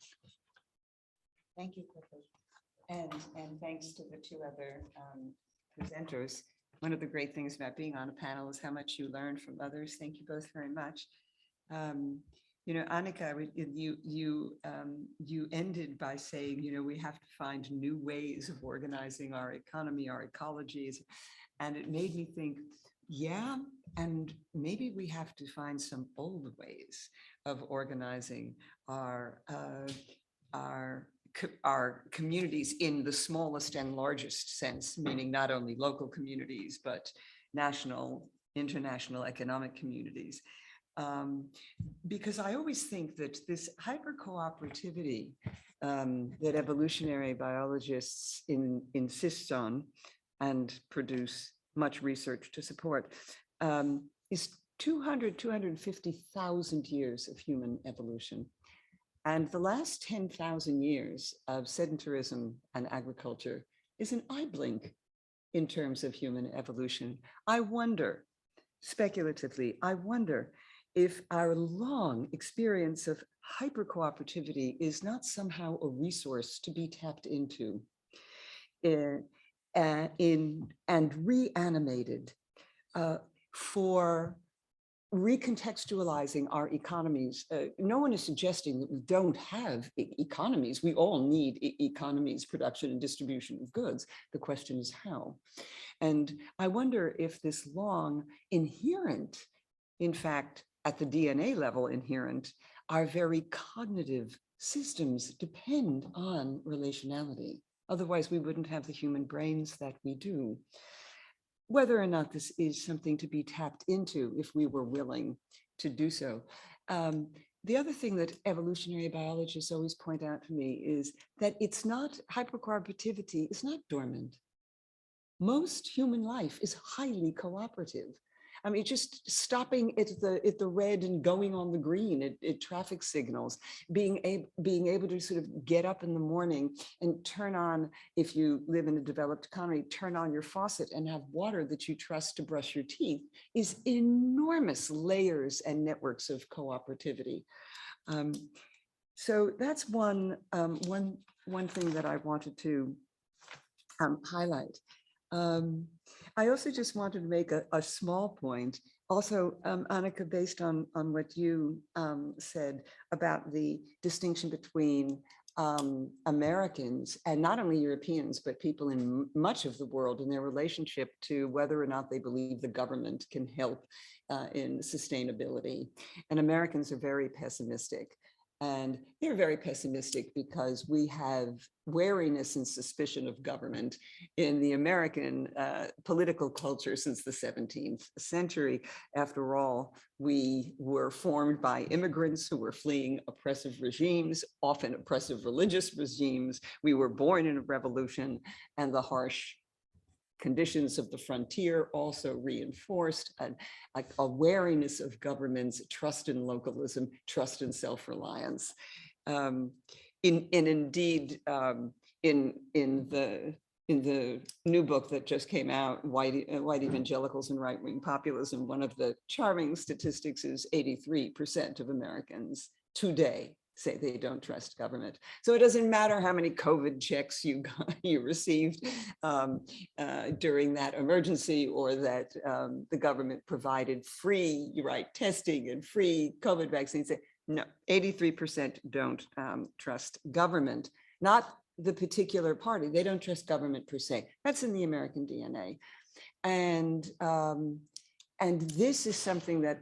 Thank you, Coco. And thanks to the two other presenters. One of the great things about being on a panel is how much you learn from others. Thank you both very much. You know, Annika, you ended by saying, you know, we have to find new ways of organizing our economy, our ecologies. And it made me think, yeah, and maybe we have to find some old ways of organizing our communities in the smallest and largest sense, meaning not only local communities, but national, international economic communities. Because I always think that this hyper-cooperativity that evolutionary biologists insist on and produce much research to support is 250,000 years of human evolution. And the last 10,000 years of sedentarism and agriculture is an eye blink in terms of human evolution. I wonder, speculatively, I wonder if our long experience of hypercooperativity is not somehow a resource to be tapped into and reanimated for recontextualizing our economies. No one is suggesting that we don't have economies. We all need economies, production and distribution of goods. The question is how. And I wonder if this long inherent, in fact, at the DNA level inherent, our very cognitive systems depend on relationality. Otherwise, we wouldn't have the human brains that we do. Whether or not this is something to be tapped into if we were willing to do so. The other thing that evolutionary biologists always point out to me is that it's not, hypercooperativity is not dormant. Most human life is highly cooperative. I mean, just stopping at the red and going on the green at traffic signals, being able to sort of get up in the morning and turn on, if you live in a developed economy, turn on your faucet and have water that you trust to brush your teeth is enormous layers and networks of cooperativity. So that's one thing that I wanted to highlight. I also just wanted to make a small point. Also, Annika, based on what you said about the distinction between Americans and not only Europeans, but people in much of the world and their relationship to whether or not they believe the government can help in sustainability. And Americans are very pessimistic. And they're very pessimistic because we have wariness and suspicion of government in the American political culture since the 17th century. After all, we were formed by immigrants who were fleeing oppressive regimes, often oppressive religious regimes. We were born in a revolution, and the harsh conditions of the frontier also reinforced a wariness of governments, trust in localism, trust in self-reliance. Indeed, in the new book that just came out, White Evangelicals and Right-Wing Populism, one of the charming statistics is 83% of Americans today say they don't trust government. So it doesn't matter how many COVID checks you received during that emergency, or that the government provided free testing and free COVID vaccines. No, 83% don't trust government, not the particular party. They don't trust government per se. That's in the American DNA. And this is something that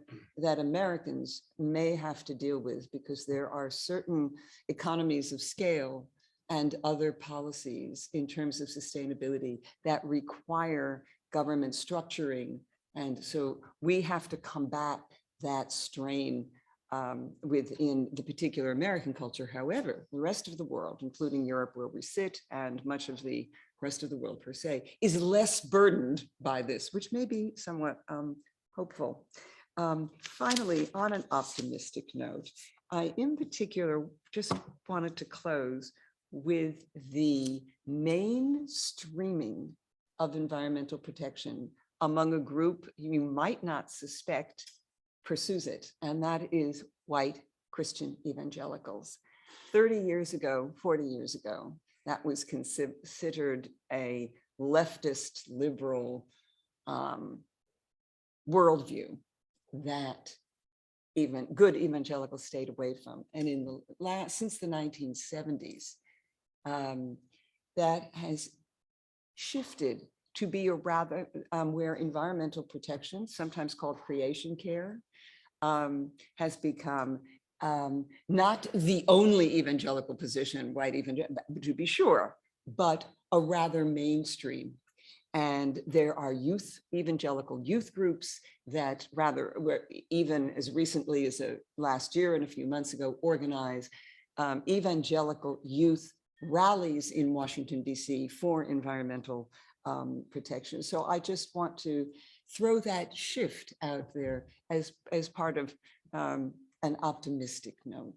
Americans may have to deal with, because there are certain economies of scale and other policies in terms of sustainability that require government structuring. And so we have to combat that strain within the particular American culture. However, the rest of the world, including Europe, where we sit, and much of the rest of the world per se, is less burdened by this, which may be somewhat hopeful. Finally, on an optimistic note, I in particular just wanted to close with the mainstreaming of environmental protection among a group you might not suspect pursues it, and that is white Christian evangelicals. 30 years ago, 40 years ago, that was considered a leftist liberal worldview that even good evangelicals stayed away from. And in the since the 1970s, that has shifted to be a rather where environmental protection, sometimes called creation care, has become not the only evangelical position, white evangelical, to be sure, but a rather mainstream. And there are evangelical youth groups that were even as recently as last year and a few months ago, organized evangelical youth rallies in Washington, DC for environmental protection. So I just want to throw that shift out there as part of an optimistic note.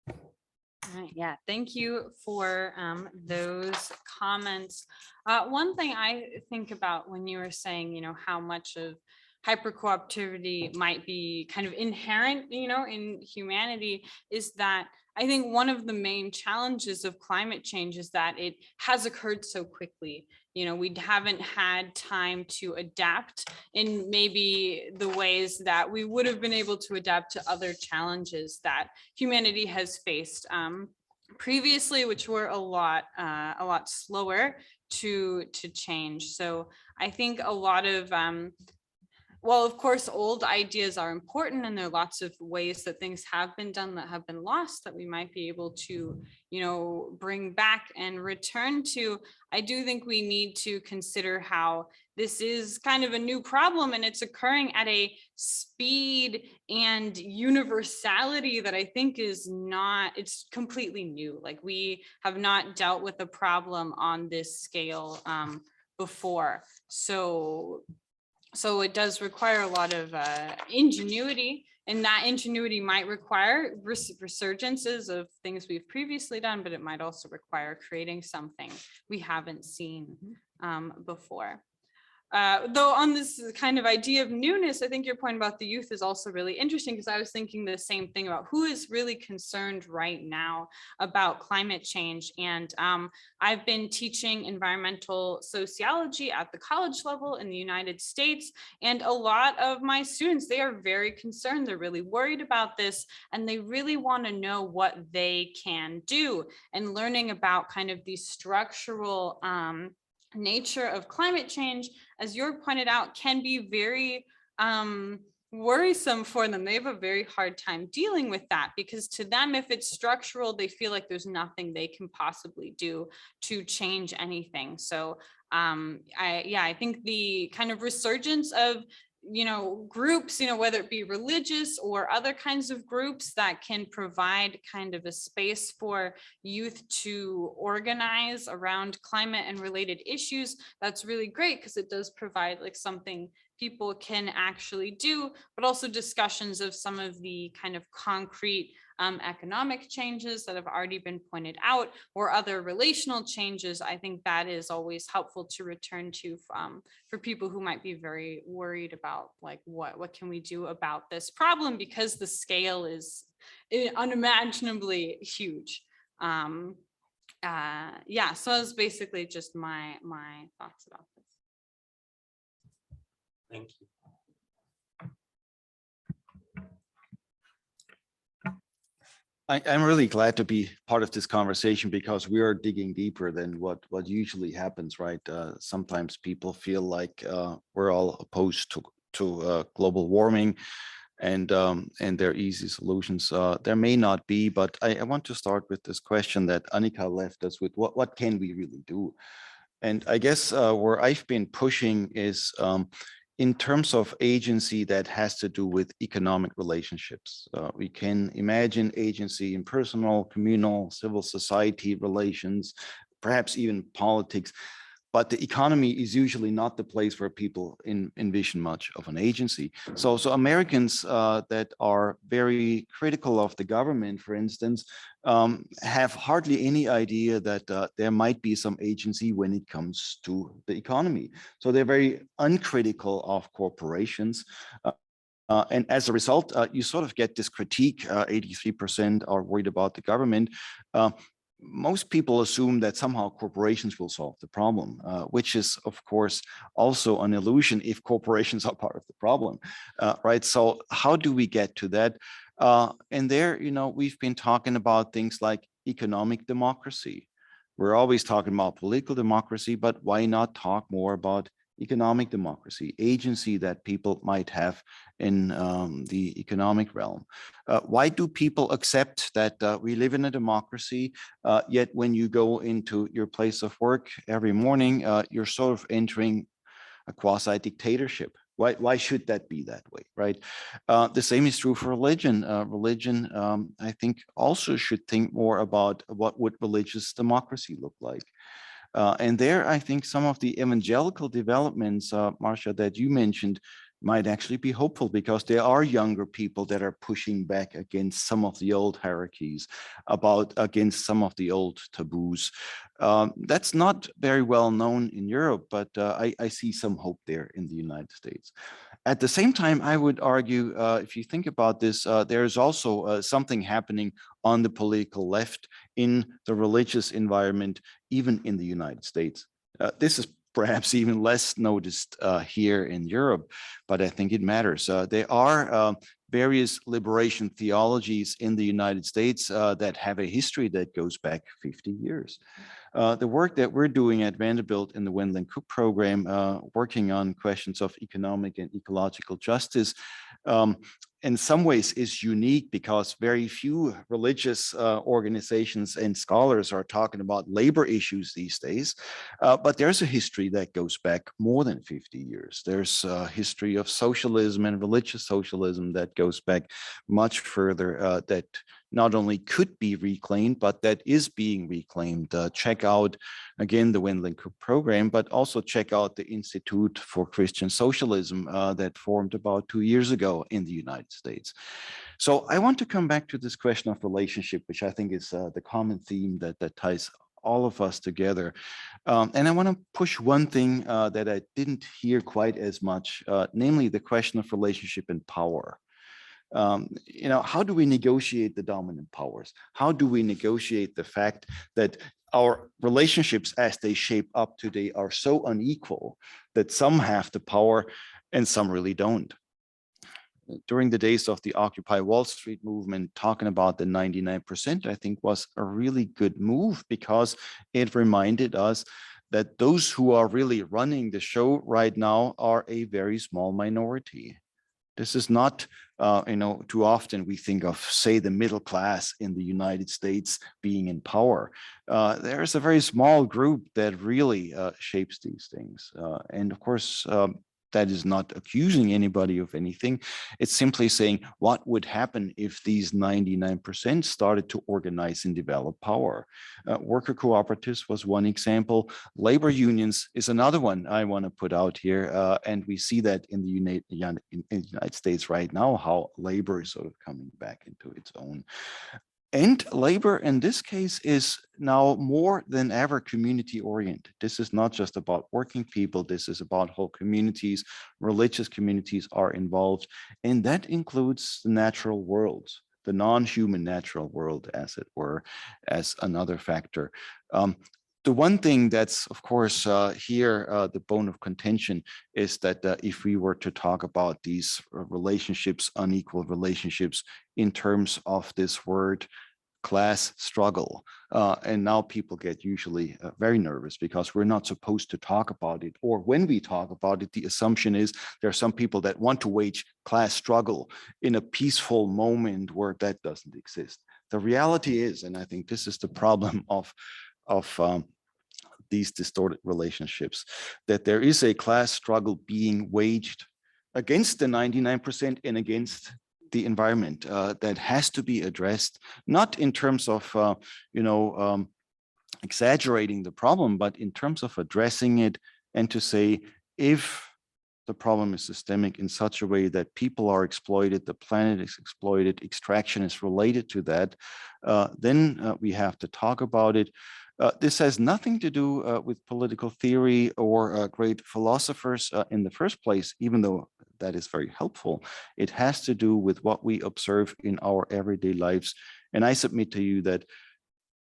All right, yeah, thank you for those comments. One thing I think about when you were saying, you know, how much of hypercooperativity might be kind of inherent, you know, in humanity, is that I think one of the main challenges of climate change is that it has occurred so quickly. You know, we haven't had time to adapt in maybe the ways that we would have been able to adapt to other challenges that humanity has faced previously, which were a lot slower to change. So I think a lot of well, of course, old ideas are important, and there are lots of ways that things have been done that have been lost that we might be able to, you know, bring back and return to. I do think we need to consider how this is kind of a new problem, and it's occurring at a speed and universality that I think is not, it's completely new. Like, we have not dealt with a problem on this scale before. So it does require a lot of ingenuity, and that ingenuity might require resurgences of things we've previously done, but it might also require creating something we haven't seen before. Though on this kind of idea of newness, I think your point about the youth is also really interesting, because I was thinking the same thing about who is really concerned right now about climate change. And I've been teaching environmental sociology at the college level in the United States. And a lot of my students, they are very concerned. They're really worried about this, and they really want to know what they can do. And learning about kind of the structural nature of climate change, as Joerg pointed out, can be very worrisome for them. They have a very hard time dealing with that, because to them, if it's structural, they feel like there's nothing they can possibly do to change anything. So I think the kind of resurgence of, you know, groups, you know, whether it be religious or other kinds of groups that can provide kind of a space for youth to organize around climate and related issues, that's really great, because it does provide like something people can actually do, but also discussions of some of the kind of concrete economic changes that have already been pointed out, or other relational changes. I think that is always helpful to return to for people who might be very worried about, like, what can we do about this problem, because the scale is unimaginably huge. Yeah, so that's basically just my thoughts about this. Thank you. I'm really glad to be part of this conversation, because we are digging deeper than what usually happens, right? Sometimes people feel like we're all opposed to global warming, and there are easy solutions. There may not be, but I want to start with this question that Annika left us with: what can we really do? And I guess where I've been pushing is in terms of agency that has to do with economic relationships. We can imagine agency in personal, communal, civil society relations, perhaps even politics. But the economy is usually not the place where people envision much of an agency. So Americans that are very critical of the government, for instance, have hardly any idea that there might be some agency when it comes to the economy. So they're very uncritical of corporations. And as a result, you sort of get this critique. 83% are worried about the government. Most people assume that somehow corporations will solve the problem, which is, of course, also an illusion if corporations are part of the problem, right? So how do we get to that? And there, you know, we've been talking about things like economic democracy. We're always talking about political democracy, but why not talk more about economic democracy, agency that people might have in the economic realm? Why do people accept that we live in a democracy, yet when you go into your place of work every morning, you're sort of entering a quasi-dictatorship? Why should that be that way, right? The same is true for religion. Religion, I think, also should think more about what would religious democracy look like. And there, I think some of the evangelical developments, Marcia, that you mentioned, might actually be hopeful, because there are younger people that are pushing back against some of the old hierarchies, against some of the old taboos. That's not very well known in Europe, but I see some hope there in the United States. At the same time, I would argue, if you think about this, there is also something happening on the political left, in the religious environment, even in the United States. This is perhaps even less noticed here in Europe, but I think it matters. There are various liberation theologies in the United States that have a history that goes back 50 years. The work that we're doing at Vanderbilt in the Wendell Cook program, working on questions of economic and ecological justice, in some ways is unique, because very few religious organizations and scholars are talking about labor issues these days. But there's a history that goes back more than 50 years. There's a history of socialism and religious socialism that goes back much further, that not only could be reclaimed, but that is being reclaimed. Check out, again, the Wendell Cook program, but also check out the Institute for Christian Socialism that formed about 2 years ago in the United States. So I want to come back to this question of relationship, which I think is the common theme that ties all of us together. And I want to push one thing that I didn't hear quite as much, namely the question of relationship and power. How do we negotiate the dominant powers? How do we negotiate the fact that our relationships as they shape up today are so unequal that some have the power and some really don't? During the days of the Occupy Wall Street movement, talking about the 99%, I think was a really good move, because it reminded us that those who are really running the show right now are a very small minority. This is not, too often we think of, say, the middle class in the United States being in power. There's a very small group that really shapes these things. And of course, that is not accusing anybody of anything. It's simply saying what would happen if these 99% started to organize and develop power. Worker cooperatives was one example. Labor unions is another one I want to put out here. And we see that in the United States right now, how labor is sort of coming back into its own. And labor in this case is now more than ever community oriented. This is not just about working people. This is about whole communities. Religious communities are involved. And that includes the natural world, the non-human natural world, as it were, as another factor. The one thing that's, of course, here, the bone of contention is that if we were to talk about these relationships, unequal relationships, in terms of this word class struggle, and now people get usually very nervous because we're not supposed to talk about it. Or when we talk about it, the assumption is there are some people that want to wage class struggle in a peaceful moment where that doesn't exist. The reality is, and I think this is the problem of these distorted relationships, that there is a class struggle being waged against the 99% and against the environment that has to be addressed, not in terms of exaggerating the problem, but in terms of addressing it, and to say, if the problem is systemic in such a way that people are exploited, the planet is exploited, extraction is related to that, then we have to talk about it. This has nothing to do with political theory or great philosophers in the first place, even though that is very helpful. It has to do with what we observe in our everyday lives. And I submit to you that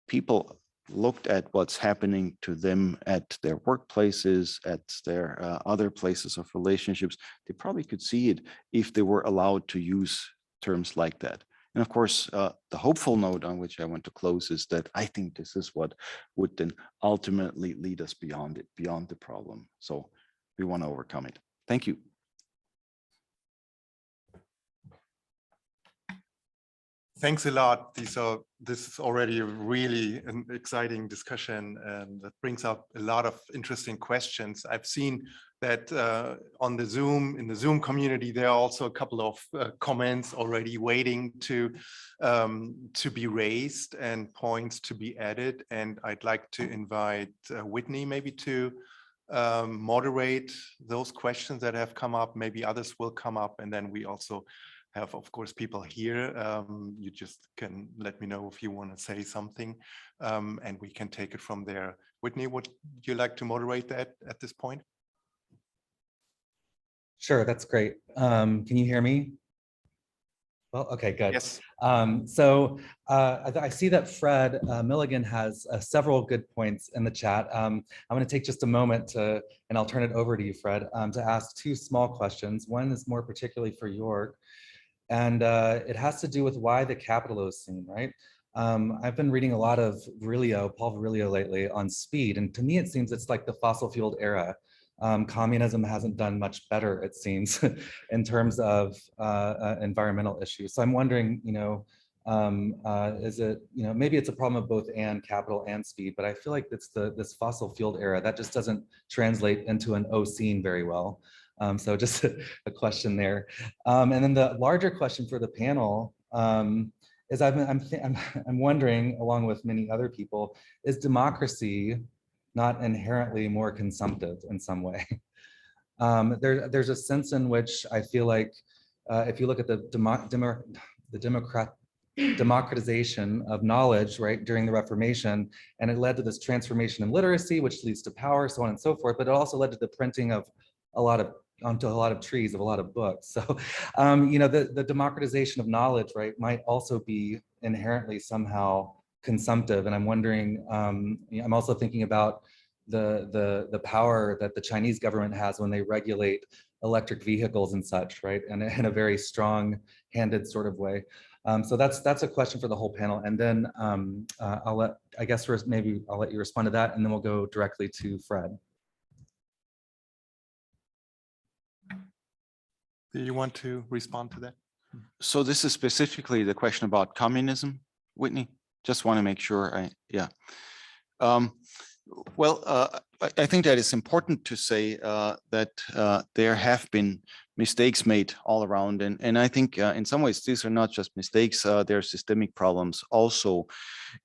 people looked at what's happening to them at their workplaces, at their other places of relationships. They probably could see it if they were allowed to use terms like that. And of course, the hopeful note on which I want to close is that I think this is what would then ultimately lead us beyond it, beyond the problem. So we want to overcome it. Thank you. Thanks a lot. This is already really an exciting discussion, and that brings up a lot of interesting questions. I've seen that in the Zoom community, there are also a couple of comments already waiting to be raised and points to be added. And I'd like to invite Whitney maybe to moderate those questions that have come up. Maybe others will come up, and then we also have, of course, people here. You just can let me know if you want to say something, and we can take it from there. Whitney, would you like to moderate that at this point? Sure, that's great. Can you hear me? Well, okay, good. Yes. I see that Fred Milligan has several good points in the chat. I'm going to take just a moment to, and I'll turn it over to you, Fred, to ask two small questions. One is more particularly for Joerg, and it has to do with why the Capitalocene, right? I've been reading a lot of Paul Virilio lately on speed, and to me it seems it's like the fossil fueled era. Communism hasn't done much better, it seems, in terms of environmental issues. So I'm wondering, is it, maybe it's a problem of both and capital and speed, but I feel like it's this fossil fueled era that just doesn't translate into an O-scene very well. So just a question there. And then the larger question for the panel is I'm wondering, along with many other people, is democracy not inherently more consumptive in some way? There's a sense in which I feel like if you look at the democratization of knowledge, right, during the Reformation, and it led to this transformation in literacy, which leads to power, so on and so forth, but it also led to the printing of onto a lot of trees, of a lot of books. So, the democratization of knowledge, right, might also be inherently somehow consumptive. And I'm wondering, I'm also thinking about the power that the Chinese government has when they regulate electric vehicles and such, right, and in a very strong-handed sort of way. So that's a question for the whole panel. And then I'll let you respond to that, and then we'll go directly to Fred. Do you want to respond to that? So this is specifically the question about communism, Whitney? Just want to make sure yeah. I think that it's important to say that there have been mistakes made all around. And I think in some ways, these are not just mistakes, they're systemic problems also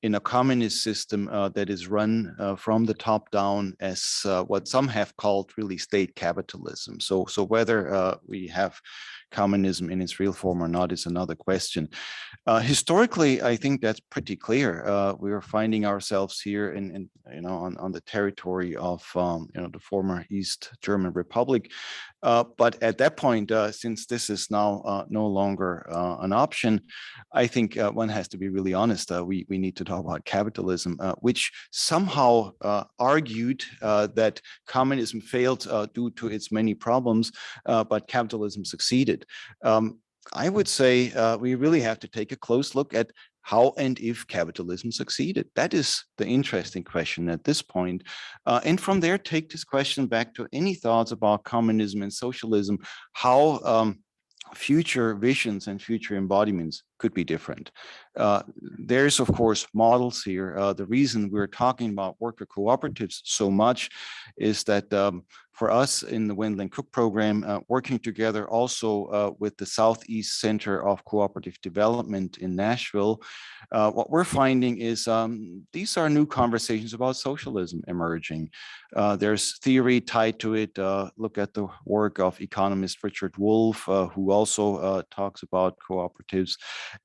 in a communist system that is run from the top down as what some have called really state capitalism. So whether we have communism in its real form or not is another question. Historically, I think that's pretty clear. We are finding ourselves here on the territory of the former East German Republic. But at that point, since this is now no longer an option, I think one has to be really honest. We need to talk about capitalism, which somehow argued that communism failed due to its many problems, but capitalism succeeded. I would say we really have to take a close look at how and if capitalism succeeded. That is the interesting question at this point. And from there, take this question back to any thoughts about communism and socialism, how future visions and future embodiments could be different. There's, of course, models here. The reason we're talking about worker cooperatives so much is that for us in the Wendell and Cook program, working together also with the Southeast Center of Cooperative Development in Nashville, what we're finding is these are new conversations about socialism emerging. There's theory tied to it. Look at the work of economist Richard Wolff, who also talks about cooperatives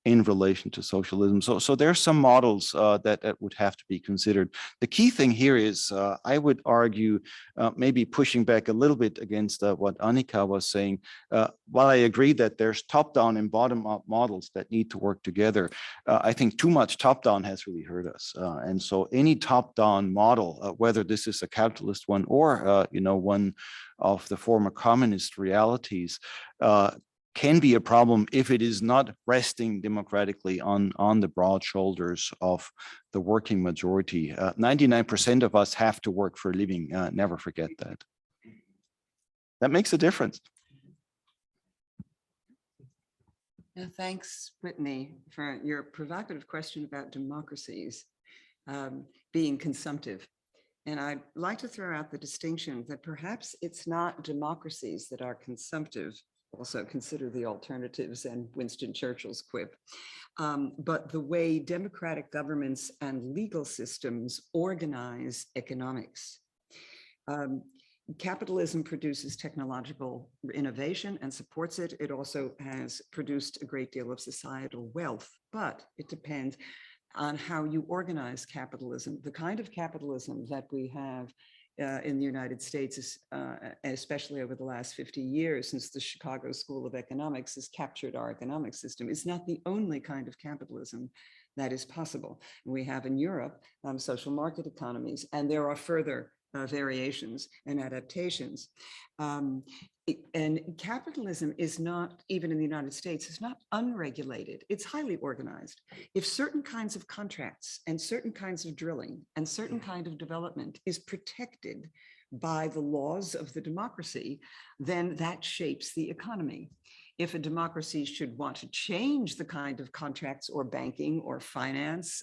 in relation to socialism. So there's some models that would have to be considered. The key thing here is, I would argue, maybe pushing back a little bit against what Annika was saying. While I agree that there's top-down and bottom-up models that need to work together, I think too much top-down has really hurt us. And so any top-down model, whether this is a capitalist one or one of the former communist realities, can be a problem if it is not resting democratically on the broad shoulders of the working majority. 99% of us have to work for a living. Never forget that. That makes a difference. Thanks, Whitney, for your provocative question about democracies being consumptive. And I'd like to throw out the distinction that perhaps it's not democracies that are consumptive. Also consider the alternatives and Winston Churchill's quip, but the way democratic governments and legal systems organize economics. capitalism produces technological innovation and supports it. It also has produced a great deal of societal wealth, but it depends on how you organize capitalism. The kind of capitalism that we have in the United States, is, especially over the last 50 years, since the Chicago School of Economics has captured our economic system, is not the only kind of capitalism that is possible. We have in Europe social market economies, and there are further variations and adaptations. And capitalism is not, even in the United States, is not unregulated. It's highly organized. If certain kinds of contracts and certain kinds of drilling and certain kind of development is protected by the laws of the democracy, then that shapes the economy. If a democracy should want to change the kind of contracts or banking or finance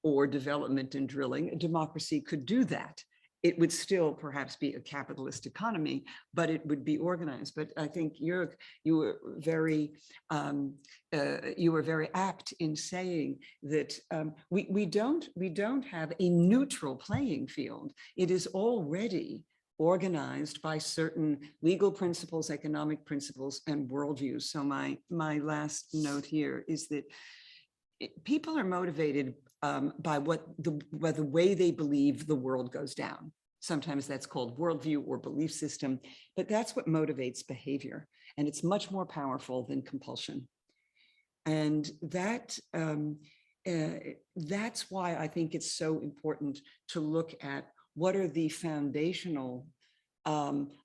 or development and drilling, a democracy could do that. It would still perhaps be a capitalist economy, but it would be organized. But I think Joerg, you were very apt in saying that we don't have a neutral playing field. It is already organized by certain legal principles, economic principles, and worldviews. So my last note here is that people are motivated by the way they believe the world goes down. Sometimes that's called worldview or belief system, but that's what motivates behavior. And it's much more powerful than compulsion. And that's why I think it's so important to look at what are the foundational,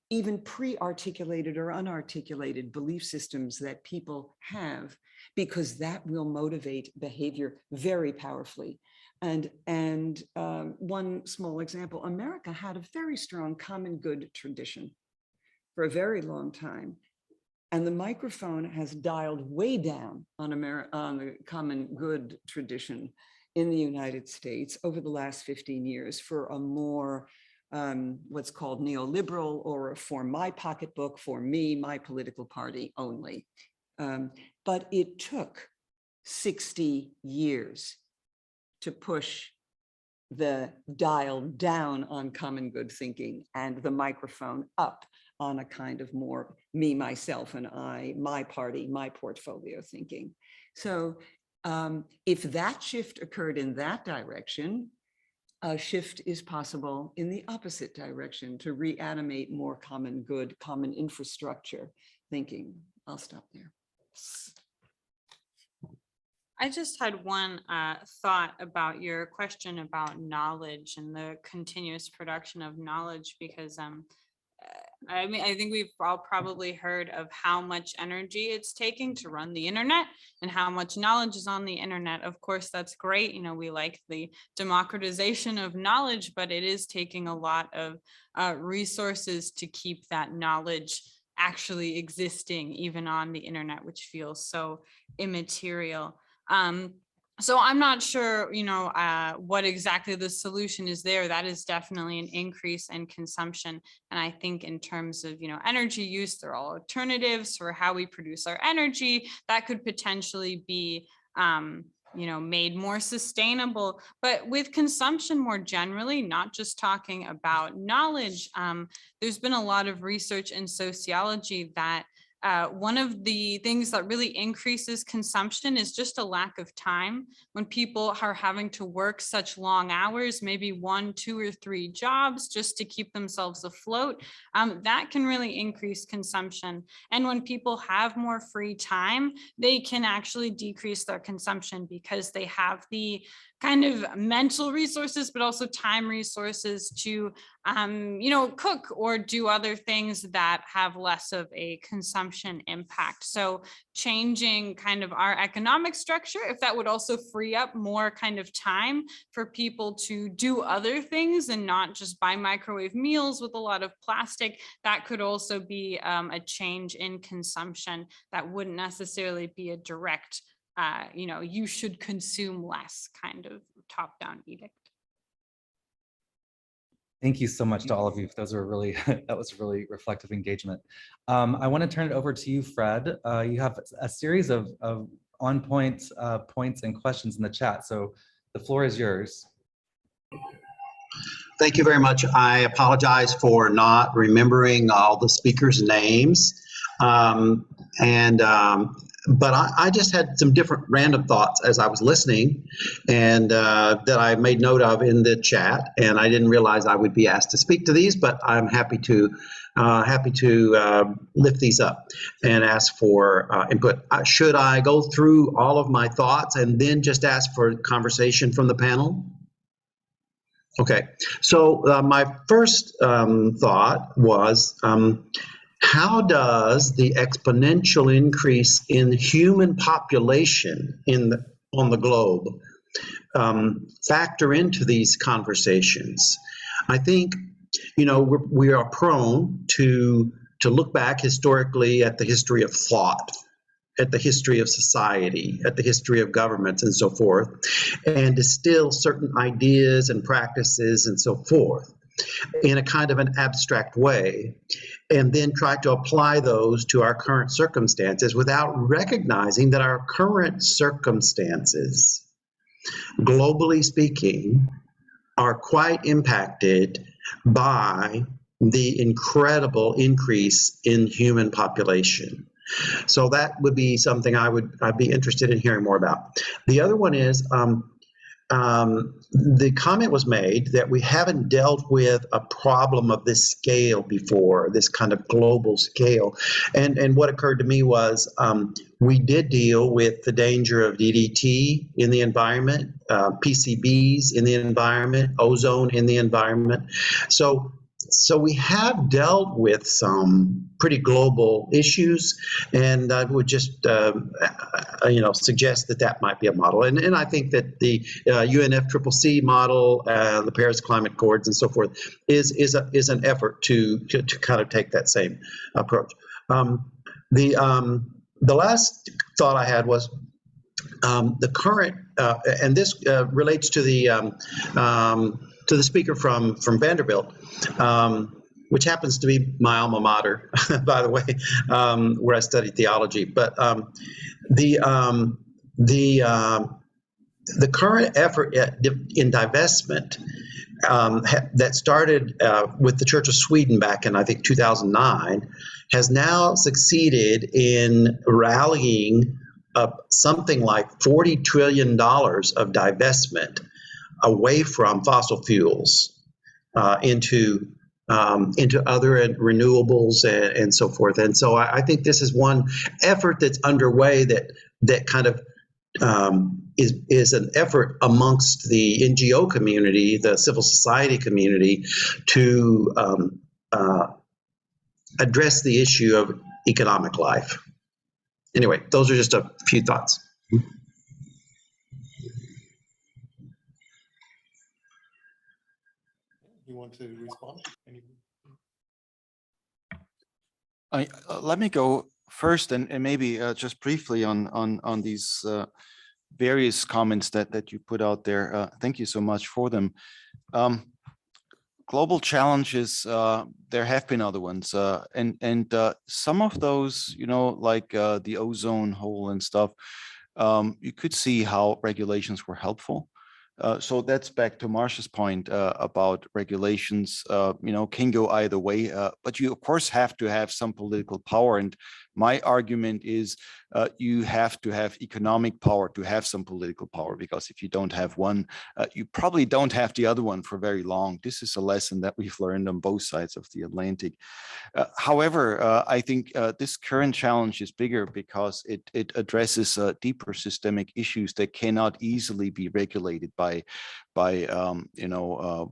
even pre-articulated or unarticulated belief systems that people have, because that will motivate behavior very powerfully. And one small example, America had a very strong common good tradition for a very long time. And the microphone has dialed way down on the common good tradition in the United States over the last 15 years for a more what's called neoliberal, or for my pocketbook, for me, my political party only. But it took 60 years to push the dial down on common good thinking and the microphone up on a kind of more me, myself, and I, my party, my portfolio thinking. So if that shift occurred in that direction, a shift is possible in the opposite direction to reanimate more common good, common infrastructure thinking. I'll stop there. I just had one thought about your question about knowledge and the continuous production of knowledge, because I mean, I think we've all probably heard of how much energy it's taking to run the internet and how much knowledge is on the internet. Of course, that's great. You know, we like the democratization of knowledge, but it is taking a lot of resources to keep that knowledge actually existing, even on the internet, which feels so immaterial. So I'm not sure, you know, what exactly the solution is there. That is definitely an increase in consumption. And I think in terms of, you know, energy use, there are alternatives for how we produce our energy that could potentially be, you know, made more sustainable. But with consumption more generally, not just talking about knowledge, there's been a lot of research in sociology that one of the things that really increases consumption is just a lack of time. When people are having to work such long hours, maybe 1, 2, or 3 jobs just to keep themselves afloat, that can really increase consumption. And when people have more free time, they can actually decrease their consumption because they have the kind of mental resources, but also time resources to, you know, cook or do other things that have less of a consumption impact. So changing kind of our economic structure, if that would also free up more kind of time for people to do other things and not just buy microwave meals with a lot of plastic, that could also be a change in consumption that wouldn't necessarily be a direct you know, you should consume less kind of top-down edict. Thank you so much to all of you. Those are really, that was really reflective engagement. I want to turn it over to you, Fred. You have a series of on-point points and questions in the chat, so the floor is yours. Thank you very much. I apologize for not remembering all the speakers' names. Um, but I just had some different random thoughts as I was listening, and that I made note of in the chat. And I didn't realize I would be asked to speak to these, but I'm happy to lift these up and ask for input. Should I go through all of my thoughts and then just ask for conversation from the panel? Okay, so my first thought was, how does the exponential increase in human population on the globe factor into these conversations? I think, you know, we are prone to look back historically at the history of thought, at the history of society, at the history of governments and so forth, and distill certain ideas and practices and so forth in a kind of an abstract way, and then try to apply those to our current circumstances without recognizing that our current circumstances, globally speaking, are quite impacted by the incredible increase in human population. So that would be something I'd be interested in hearing more about. The other one is the comment was made that we haven't dealt with a problem of this scale before, this kind of global scale. And what occurred to me was we did deal with the danger of DDT in the environment, PCBs in the environment, ozone in the environment. So we have dealt with some pretty global issues, and I would just suggest that might be a model. And I think that the UNFCCC model, the Paris Climate Accords, and so forth is an effort to kind of take that same approach. The last thought I had was the current, and this relates to the speaker from Vanderbilt, which happens to be my alma mater, by the way, where I studied theology. But the current effort in divestment that started with the Church of Sweden back in, I think, 2009, has now succeeded in rallying up something like $40 trillion of divestment away from fossil fuels into other renewables and so forth. And so I think this is one effort that's underway that kind of is an effort amongst the NGO community, the civil society community, to address the issue of economic life. Anyway, those are just a few thoughts. You want to respond? Let me go first, and maybe just briefly on these various comments that you put out there. Thank you so much for them. Global challenges, there have been other ones, and some of those, like the ozone hole and stuff, you could see how regulations were helpful. So that's back to Marcia's point about regulations, can go either way, but you of course have to have some political power. And my argument is you have to have economic power to have some political power, because if you don't have one, you probably don't have the other one for very long. This is a lesson that we've learned on both sides of the Atlantic. However, I think this current challenge is bigger because it addresses deeper systemic issues that cannot easily be regulated by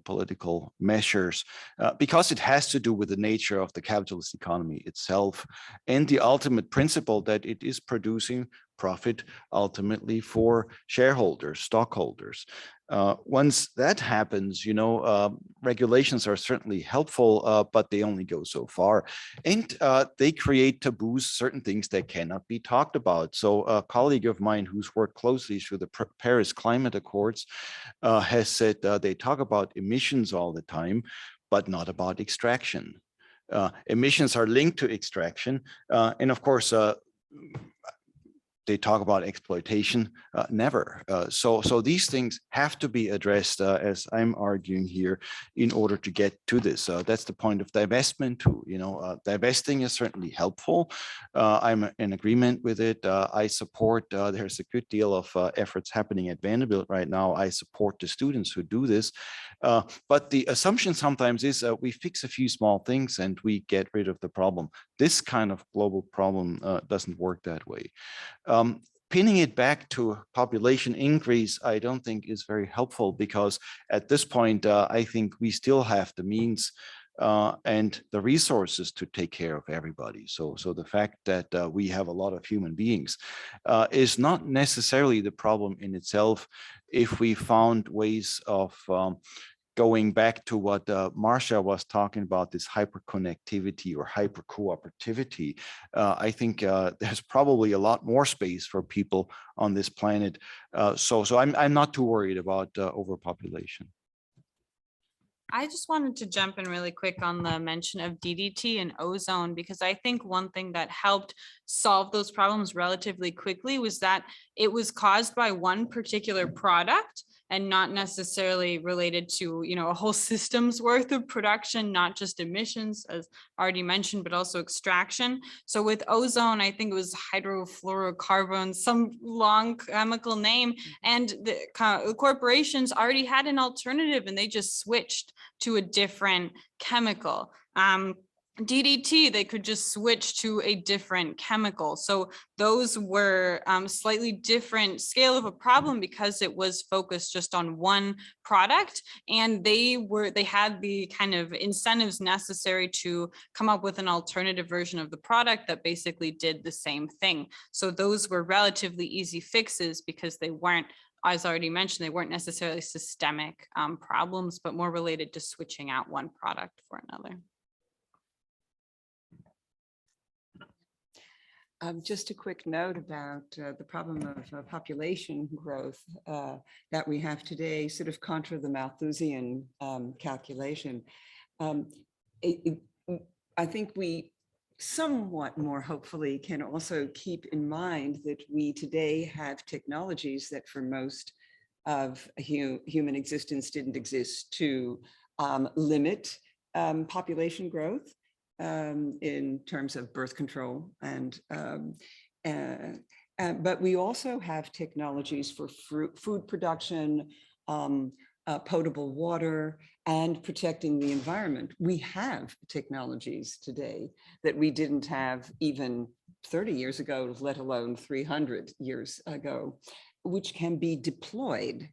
political measures, because it has to do with the nature of the capitalist economy itself and the ultimate principle that it is producing profit ultimately for shareholders, stockholders. Once that happens, regulations are certainly helpful, but they only go so far. And they create taboos, certain things that cannot be talked about. So a colleague of mine who's worked closely through the Paris Climate Accords has said they talk about emissions all the time, but not about extraction. Emissions are linked to extraction. And of course, they talk about exploitation, never. So these things have to be addressed, as I'm arguing here, in order to get to this. That's the point of divestment too. Divesting is certainly helpful. I'm in agreement with it. I support, there's a good deal of efforts happening at Vanderbilt right now. I support the students who do this. But the assumption sometimes is we fix a few small things and we get rid of the problem. This kind of global problem doesn't work that way. Pinning it back to population increase, I don't think is very helpful, because at this point, I think we still have the means and the resources to take care of everybody. So the fact that we have a lot of human beings is not necessarily the problem in itself, if we found ways of going back to what Marcia was talking about, this hyperconnectivity or hypercooperativity. I think there's probably a lot more space for people on this planet. So I'm not too worried about overpopulation. I just wanted to jump in really quick on the mention of DDT and ozone, because I think one thing that helped solve those problems relatively quickly was that it was caused by one particular product and not necessarily related to, a whole system's worth of production, not just emissions, as already mentioned, but also extraction. So with ozone, I think it was hydrofluorocarbons, some long chemical name, and the corporations already had an alternative and they just switched to a different chemical. DDT, they could just switch to a different chemical. So those were slightly different scale of a problem, because it was focused just on one product, and they had the kind of incentives necessary to come up with an alternative version of the product that basically did the same thing. So those were relatively easy fixes, because they weren't, as already mentioned, they weren't necessarily systemic problems, but more related to switching out one product for another. Just a quick note about the problem of population growth that we have today, sort of contra the Malthusian calculation. I think we somewhat more hopefully can also keep in mind that we today have technologies that for most of human existence didn't exist to limit population growth. In terms of birth control, but we also have technologies for food production, potable water, and protecting the environment. We have technologies today that we didn't have even 30 years ago, let alone 300 years ago, which can be deployed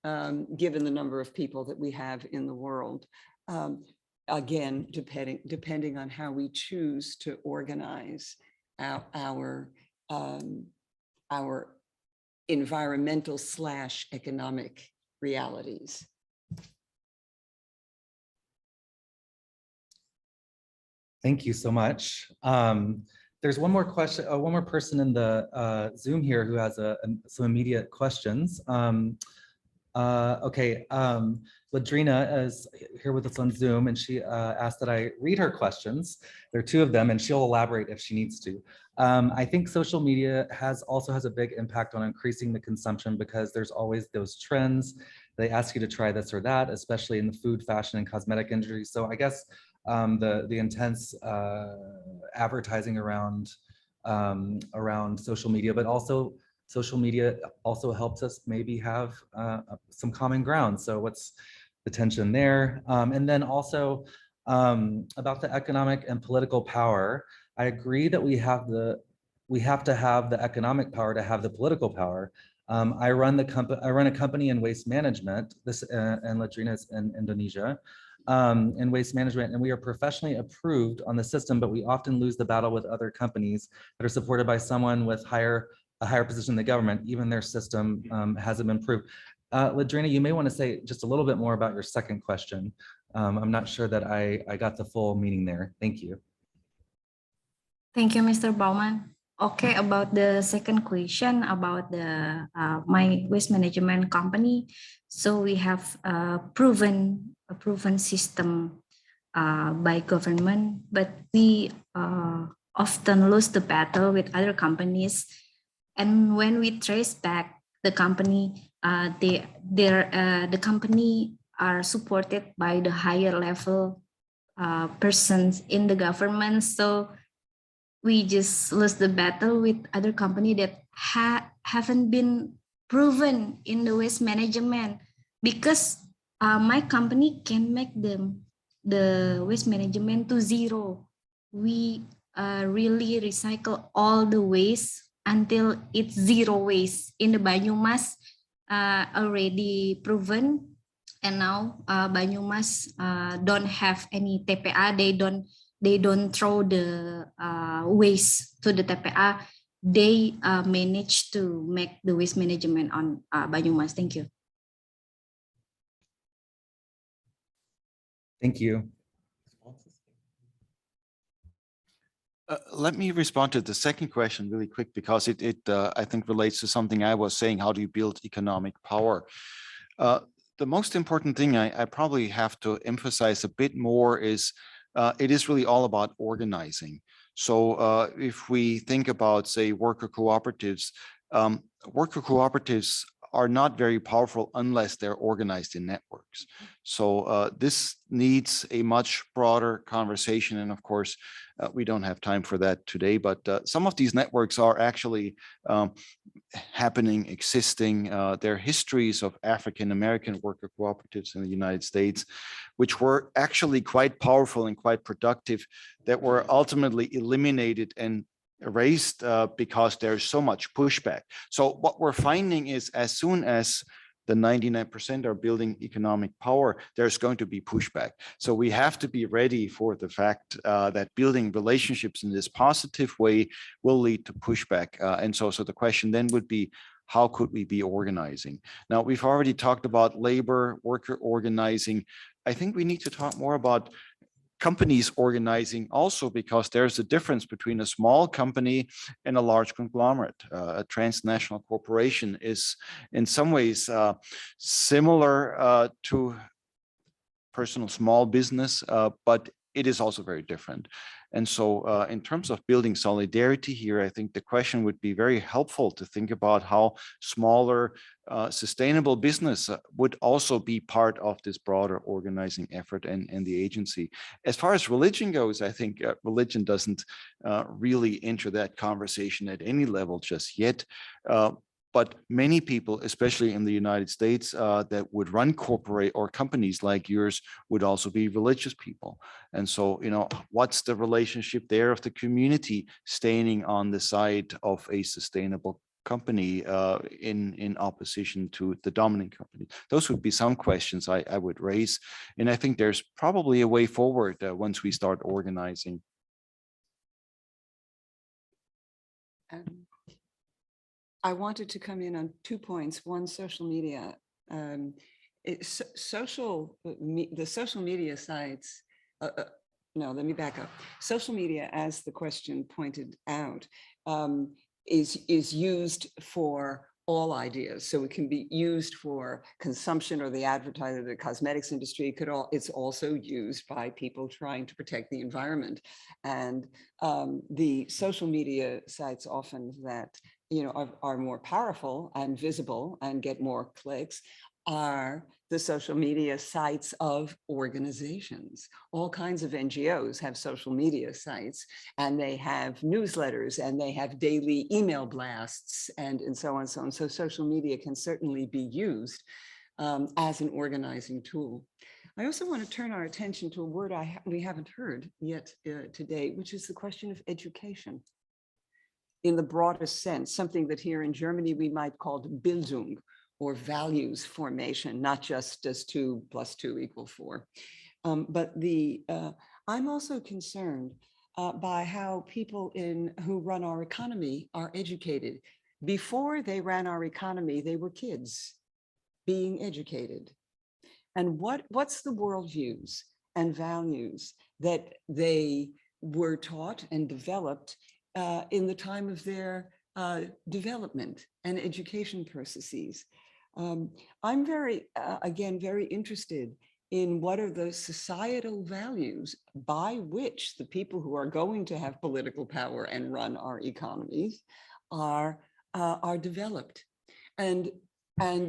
given the number of people that we have in the world. Again, depending on how we choose to organize our environmental / economic realities. Thank you so much. There's one more question, one more person in the Zoom here who has some immediate questions. Okay, Ladrina is here with us on Zoom, and she asked that I read her questions. There are two of them, and she'll elaborate if she needs to. I think social media also has a big impact on increasing the consumption, because there's always those trends. They ask you to try this or that, especially in the food, fashion, and cosmetic industry. So I guess the intense advertising around social media, but also social media also helps us maybe have some common ground. So what's the tension there? And then also about the economic and political power, I agree that we have to have the economic power to have the political power. I run a company in waste management, and Ladrina is in Indonesia, in waste management, and we are professionally approved on the system, but we often lose the battle with other companies that are supported by someone with a higher position in the government. Even their system hasn't been improved. Ladrina, you may want to say just a little bit more about your second question. I'm not sure that I got the full meaning there. Thank you. Thank you, Mr. Baumann. Okay, about the second question about the my waste management company. So we have a proven system by government, but we often lose the battle with other companies. And when we trace back the company, the company are supported by the higher level persons in the government. So we just lose the battle with other company that haven't been proven in the waste management, because my company can make the waste management to zero. We really recycle all the waste until it's zero waste. In the Banyumas already proven, and now Banyumas don't have any TPA. They don't throw the waste to the TPA. They manage to make the waste management on Banyumas. Thank you. Thank you. Let me respond to the second question really quick, because it I think relates to something I was saying. How do you build economic power? The most important thing I probably have to emphasize a bit more is it is really all about organizing. So if we think about, say, worker cooperatives are not very powerful unless they're organized in networks. So this needs a much broader conversation. And of course, we don't have time for that today, but some of these networks are actually happening, existing. There are histories of African-American worker cooperatives in the United States, which were actually quite powerful and quite productive, that were ultimately eliminated and erased because there's so much pushback. So what we're finding is, as soon as the 99% are building economic power, there's going to be pushback. So we have to be ready for the fact that building relationships in this positive way will lead to pushback. And so the question then would be, how could we be organizing? Now, we've already talked about labor, worker organizing. I think we need to talk more about companies organizing also, because there's a difference between a small company and a large conglomerate. A transnational corporation is in some ways similar to personal small business, but it is also very different. And so in terms of building solidarity here, I think the question would be very helpful to think about how smaller sustainable business would also be part of this broader organizing effort and the agency. As far as religion goes, I think religion doesn't really enter that conversation at any level just yet. But many people, especially in the United States, that would run corporate or companies like yours would also be religious people. And so, what's the relationship there of the community standing on the side of a sustainable company in opposition to the dominant company? Those would be some questions I would raise. And I think there's probably a way forward once we start organizing. I wanted to come in on 2 points. One, social media. The social media sites. No, let me back up. Social media, as the question pointed out, is used for all ideas. So it can be used for consumption or the advertising, the cosmetics industry. It's also used by people trying to protect the environment. And the social media sites often that are more powerful and visible and get more clicks are the social media sites of organizations. All kinds of NGOs have social media sites, and they have newsletters, and they have daily email blasts, and so on and so on. So social media can certainly be used as an organizing tool. I also want to turn our attention to a word we haven't heard yet today, which is the question of education. In the broadest sense, something that here in Germany we might call Bildung, or values formation, not just does 2 + 2 = 4. But I'm also concerned by how people who run our economy are educated. Before they ran our economy, they were kids being educated. And what's the worldviews and values that they were taught and developed in the time of their development and education processes? I'm very interested in what are the societal values by which the people who are going to have political power and run our economies are developed. And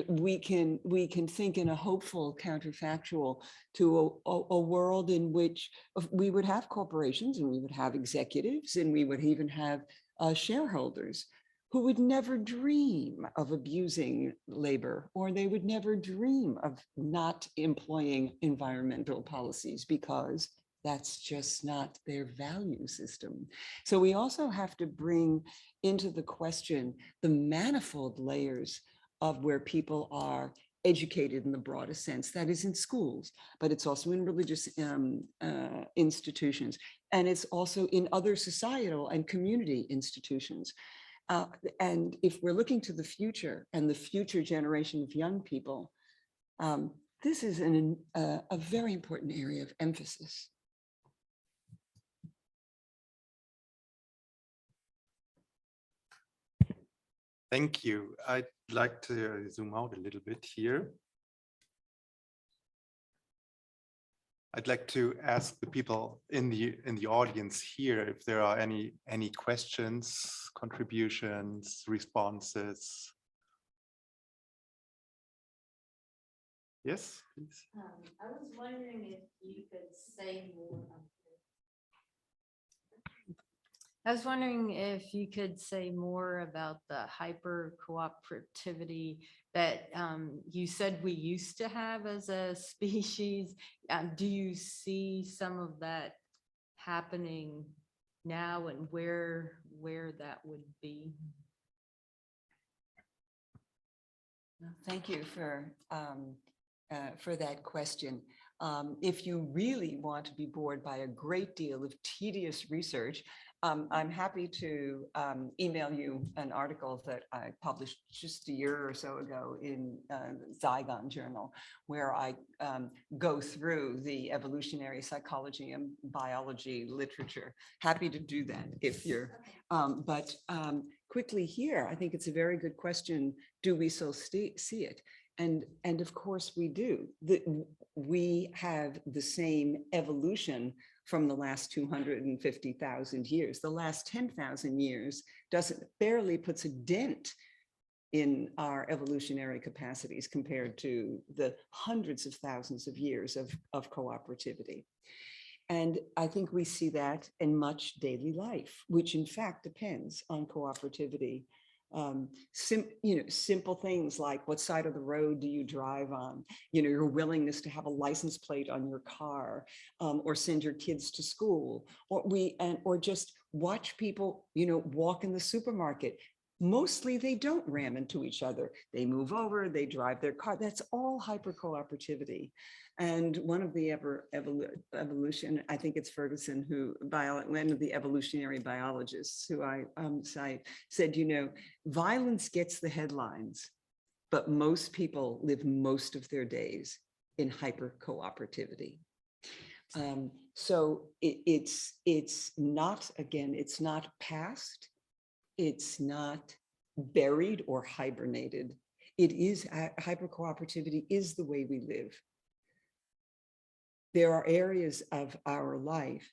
we can think in a hopeful counterfactual to a world in which we would have corporations and we would have executives and we would even have shareholders who would never dream of abusing labor, or they would never dream of not employing environmental policies because that's just not their value system. So we also have to bring into the question the manifold layers of where people are educated in the broadest sense, that is in schools, but it's also in religious institutions, and it's also in other societal and community institutions. And if we're looking to the future and the future generation of young people, this is a very important area of emphasis. Thank you. I'd like to zoom out a little bit here. I'd like to ask the people in the audience here if there are any questions, contributions, responses. Yes, please. I was wondering if you could say more. I was wondering if you could say more about the hyper cooperativity that you said we used to have as a species. Do you see some of that happening now, and where that would be? Thank you for that question. If you really want to be bored by a great deal of tedious research, I'm happy to email you an article that I published just a year or so ago in Zygon Journal, where I go through the evolutionary psychology and biology literature. Happy to do that if you're, but quickly here, I think it's a very good question. Do we still see it? And of course we do. We have the same evolution from the last 250,000 years. The last 10,000 years barely puts a dent in our evolutionary capacities compared to the hundreds of thousands of years of cooperativity. And I think we see that in much daily life, which in fact depends on cooperativity. Simple things like what side of the road do you drive on, your willingness to have a license plate on your car, or send your kids to school, or just watch people, walk in the supermarket. Mostly they don't ram into each other. They move over, they drive their car. That's all hyper cooperativity. And one of the evolution, I think it's Ferguson, one of the evolutionary biologists who I cite, said, violence gets the headlines, but most people live most of their days in hyper cooperativity. So it's not, again, it's not past, it's not buried or hibernated. It is, hyper cooperativity is the way we live. There are areas of our life,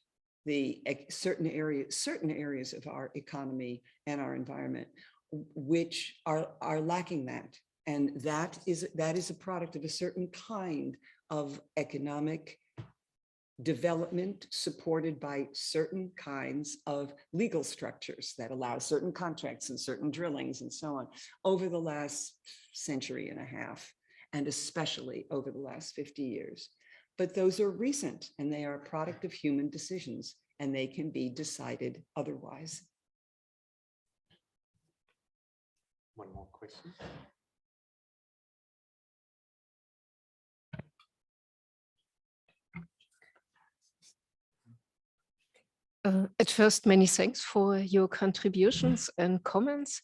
certain areas of our economy and our environment, which are lacking that. And that is a product of a certain kind of economic development supported by certain kinds of legal structures that allow certain contracts and certain drillings and so on over the last century and a half, and especially over the last 50 years. But those are recent, and they are a product of human decisions, and they can be decided otherwise. One more question. At first, many thanks for your contributions and comments.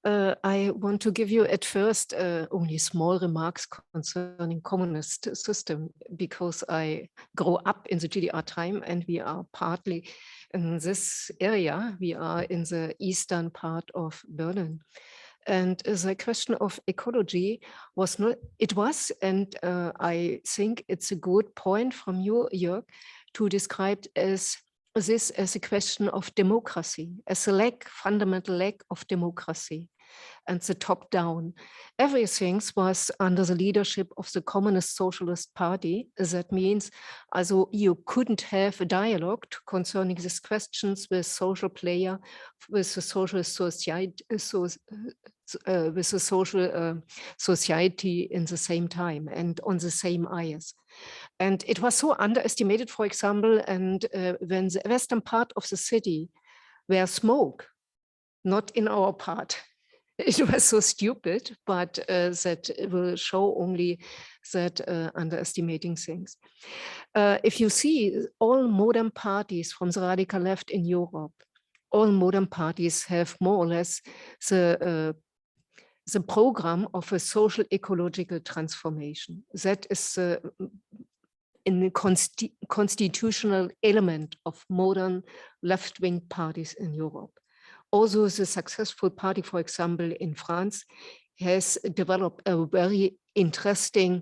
I want to give you at first only small remarks concerning communist system, because I grew up in the GDR time and we are partly in this area. We are in the eastern part of Berlin. And the question of ecology was not, it was, and I think it's a good point from you, Joerg, to describe this as a question of democracy, as a fundamental lack of democracy. And the top down. Everything was under the leadership of the Communist Socialist Party. That means also you couldn't have a dialogue concerning these questions with social player, with the social society, with the social society in the same time and on the same eyes. And it was so underestimated, for example, and when the western part of the city were smoke, not in our part. It was so stupid, but that will show only that underestimating things. If you see all modern parties from the radical left in Europe, all modern parties have more or less the program of a social ecological transformation. That is in the constitutional element of modern left-wing parties in Europe. Also, the successful party, for example, in France, has developed a very interesting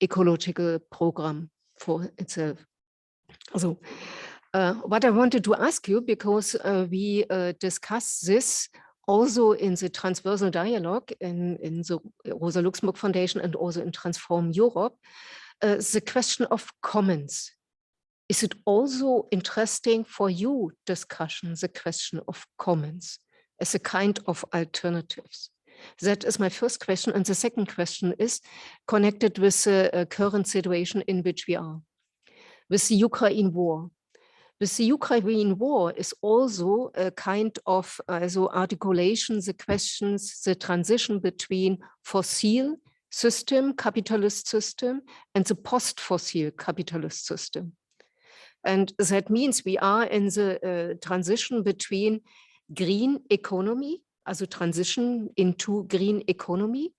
ecological program for itself. So, what I wanted to ask you, because we discuss this also in the transversal dialogue in the Rosa Luxemburg Foundation and also in Transform Europe, the question of commons. Is it also interesting for you discussion, the question of commons as a kind of alternatives? That is my first question. And the second question is connected with the current situation in which we are, with the Ukraine war. With the Ukraine war is also a kind of articulation, the questions, the transition between fossil system, capitalist system, and the post-fossil capitalist system. And that means we are in the transition between green economy, also transition into green economy,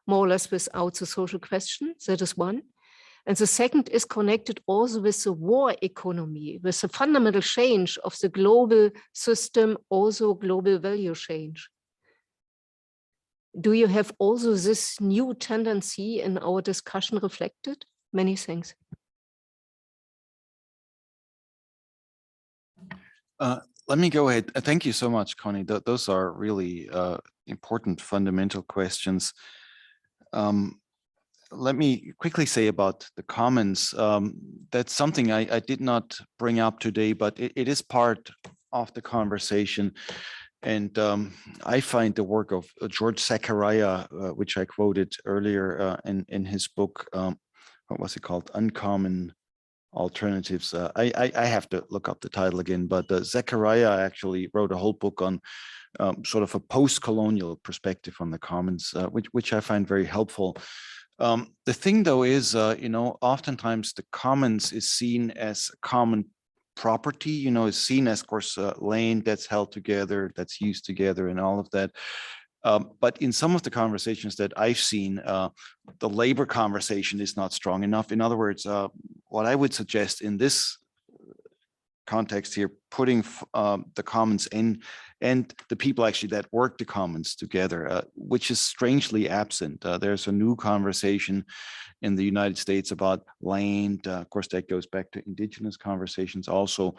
more or less without the social question. That is one. And the second is connected also with the war economy, with the fundamental change of the global system, also global value change. Do you have also this new tendency in our discussion reflected? Many thanks. Let me go ahead. Thank you so much, Connie. Those are really important fundamental questions. Let me quickly say about the commons. That's something I did not bring up today, but it is part of the conversation. And I find the work of George Zachariah, which I quoted earlier in his book, what was it called? Uncommon Alternatives. I have to look up the title again, but Zachariah actually wrote a whole book on sort of a post-colonial perspective on the commons, which I find very helpful. The thing, though, is, oftentimes the commons is seen as common property, is seen as, of course, land that's held together, that's used together and all of that. But in some of the conversations that I've seen, the labor conversation is not strong enough. In other words, what I would suggest in this context here, putting the commons in and the people actually that work the commons together, which is strangely absent. There's a new conversation in the United States about land. Of course, that goes back to indigenous conversations also.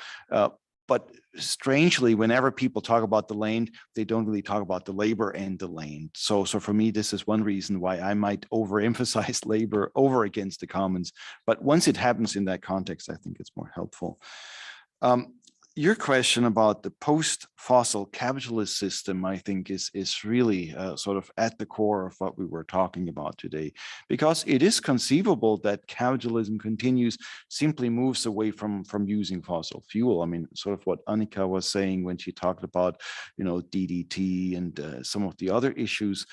But strangely, whenever people talk about the land, they don't really talk about the labor and the land. So for me, this is one reason why I might overemphasize labor over against the commons. But once it happens in that context, I think it's more helpful. Your question about the post-fossil capitalist system, I think, is really sort of at the core of what we were talking about today, because it is conceivable that capitalism continues, simply moves away from using fossil fuel. I mean, sort of what Annika was saying when she talked about, DDT and some of the other issues.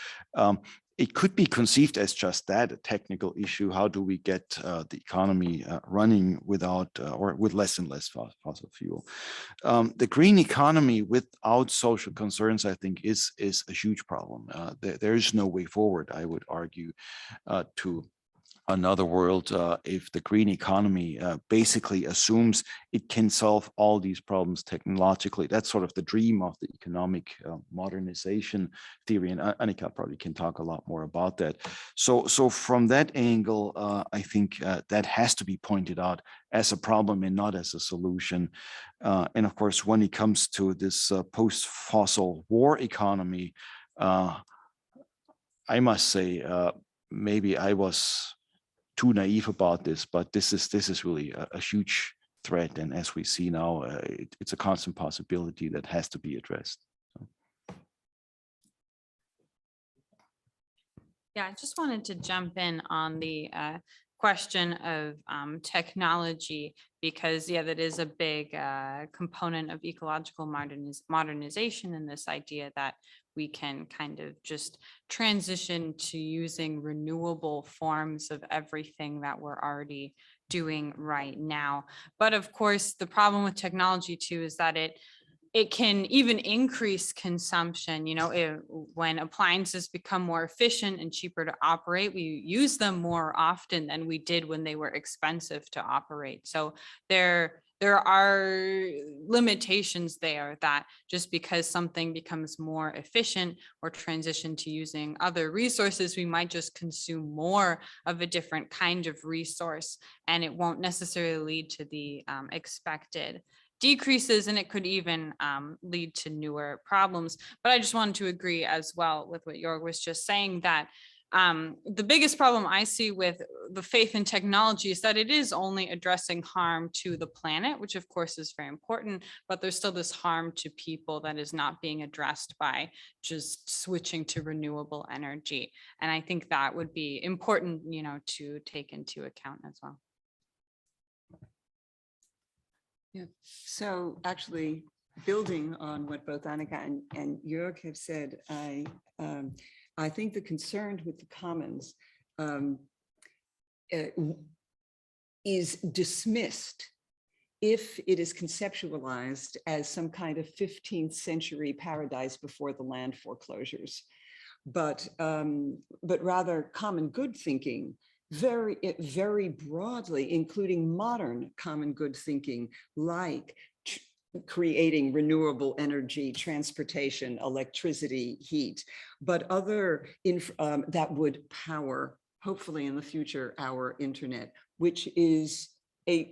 It could be conceived as just that, a technical issue. How do we get the economy running without or with less and less fossil fuel? The green economy without social concerns, I think, is a huge problem. There is no way forward, I would argue, to another world if the green economy basically assumes it can solve all these problems technologically. That's sort of the dream of the economic modernization theory, and Annika probably can talk a lot more about that. So from that angle, I think that has to be pointed out as a problem and not as a solution. And of course, when it comes to this post-fossil war economy, I must say, maybe I was too naive about this, but this is really a huge threat. And as we see now, it's a constant possibility that has to be addressed. Yeah, I just wanted to jump in on the question of technology, because yeah, that is a big component of ecological modernization, and this idea that we can kind of just transition to using renewable forms of everything that we're already doing right now. But of course, the problem with technology too is that it can even increase consumption. You know, when appliances become more efficient and cheaper to operate, we use them more often than we did when they were expensive to operate. So there are limitations there, that just because something becomes more efficient or transition to using other resources, we might just consume more of a different kind of resource, and it won't necessarily lead to the expected decreases, and it could even lead to newer problems. But I just wanted to agree as well with what Joerg was just saying, that the biggest problem I see with the faith in technology is that it is only addressing harm to the planet, which of course is very important, but there's still this harm to people that is not being addressed by just switching to renewable energy. And I think that would be important, you know, to take into account as well. Yeah. So actually, building on what both Annika and Joerg have said, I think the concern with the commons is dismissed if it is conceptualized as some kind of 15th century paradise before the land foreclosures, but rather common good thinking, very broadly, including modern common good thinking, like creating renewable energy, transportation, electricity, heat, but other that would power, hopefully in the future, our internet, which is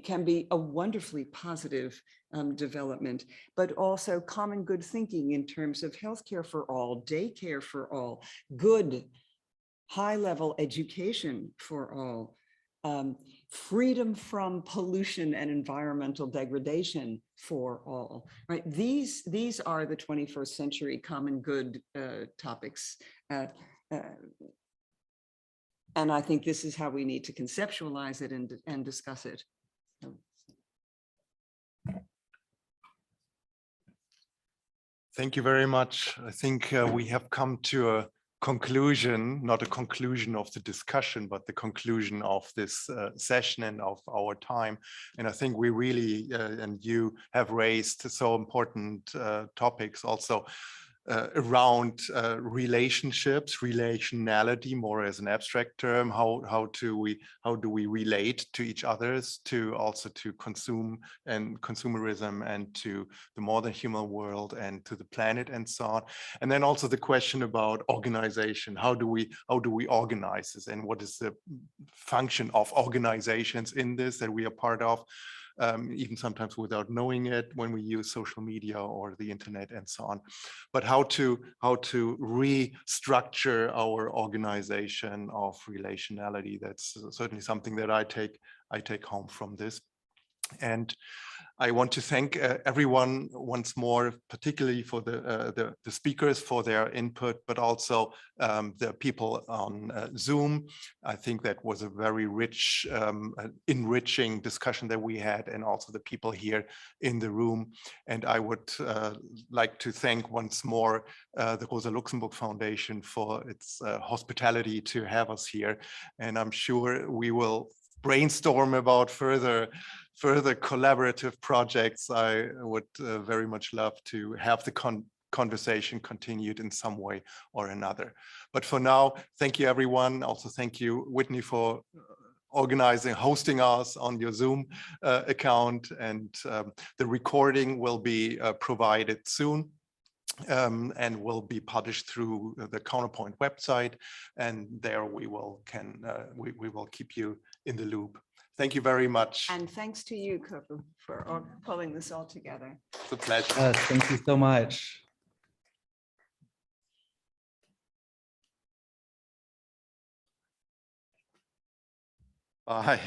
can be a wonderfully positive development, but also common good thinking in terms of healthcare for all, daycare for all, good high-level education for all, freedom from pollution and environmental degradation for all, right? These are the 21st century common good topics. And I think this is how we need to conceptualize it and discuss it. Thank you very much. I think we have come to a conclusion, not a conclusion of the discussion, but the conclusion of this session and of our time. And I think we really, and you have raised so important topics also around relationships, relationality, more as an abstract term. How do we relate to each others, to also to consume and consumerism, and to the modern human world, and to the planet, and so on. And then also the question about organization. How do we organize this, and what is the function of organizations in this that we are part of? Even sometimes without knowing it, when we use social media or the internet and so on. But how to restructure our organization of relationality, that's certainly something that I take home from this. And I want to thank everyone once more, particularly for the speakers for their input, but also the people on Zoom. I think that was a very rich, enriching discussion that we had, and also the people here in the room. And I would like to thank once more the Rosa Luxemburg Foundation for its hospitality to have us here. And I'm sure we will brainstorm about further collaborative projects. I would very much love to have the conversation continued in some way or another. But for now, thank you, everyone. Also, thank you, Whitney, for hosting us on your Zoom account, and the recording will be provided soon. And will be published through the Counterpoint website, and there we will keep you in the loop. Thank you very much. And thanks to you, Koku, for pulling this all together. It's a pleasure. Yes, thank you so much. Bye.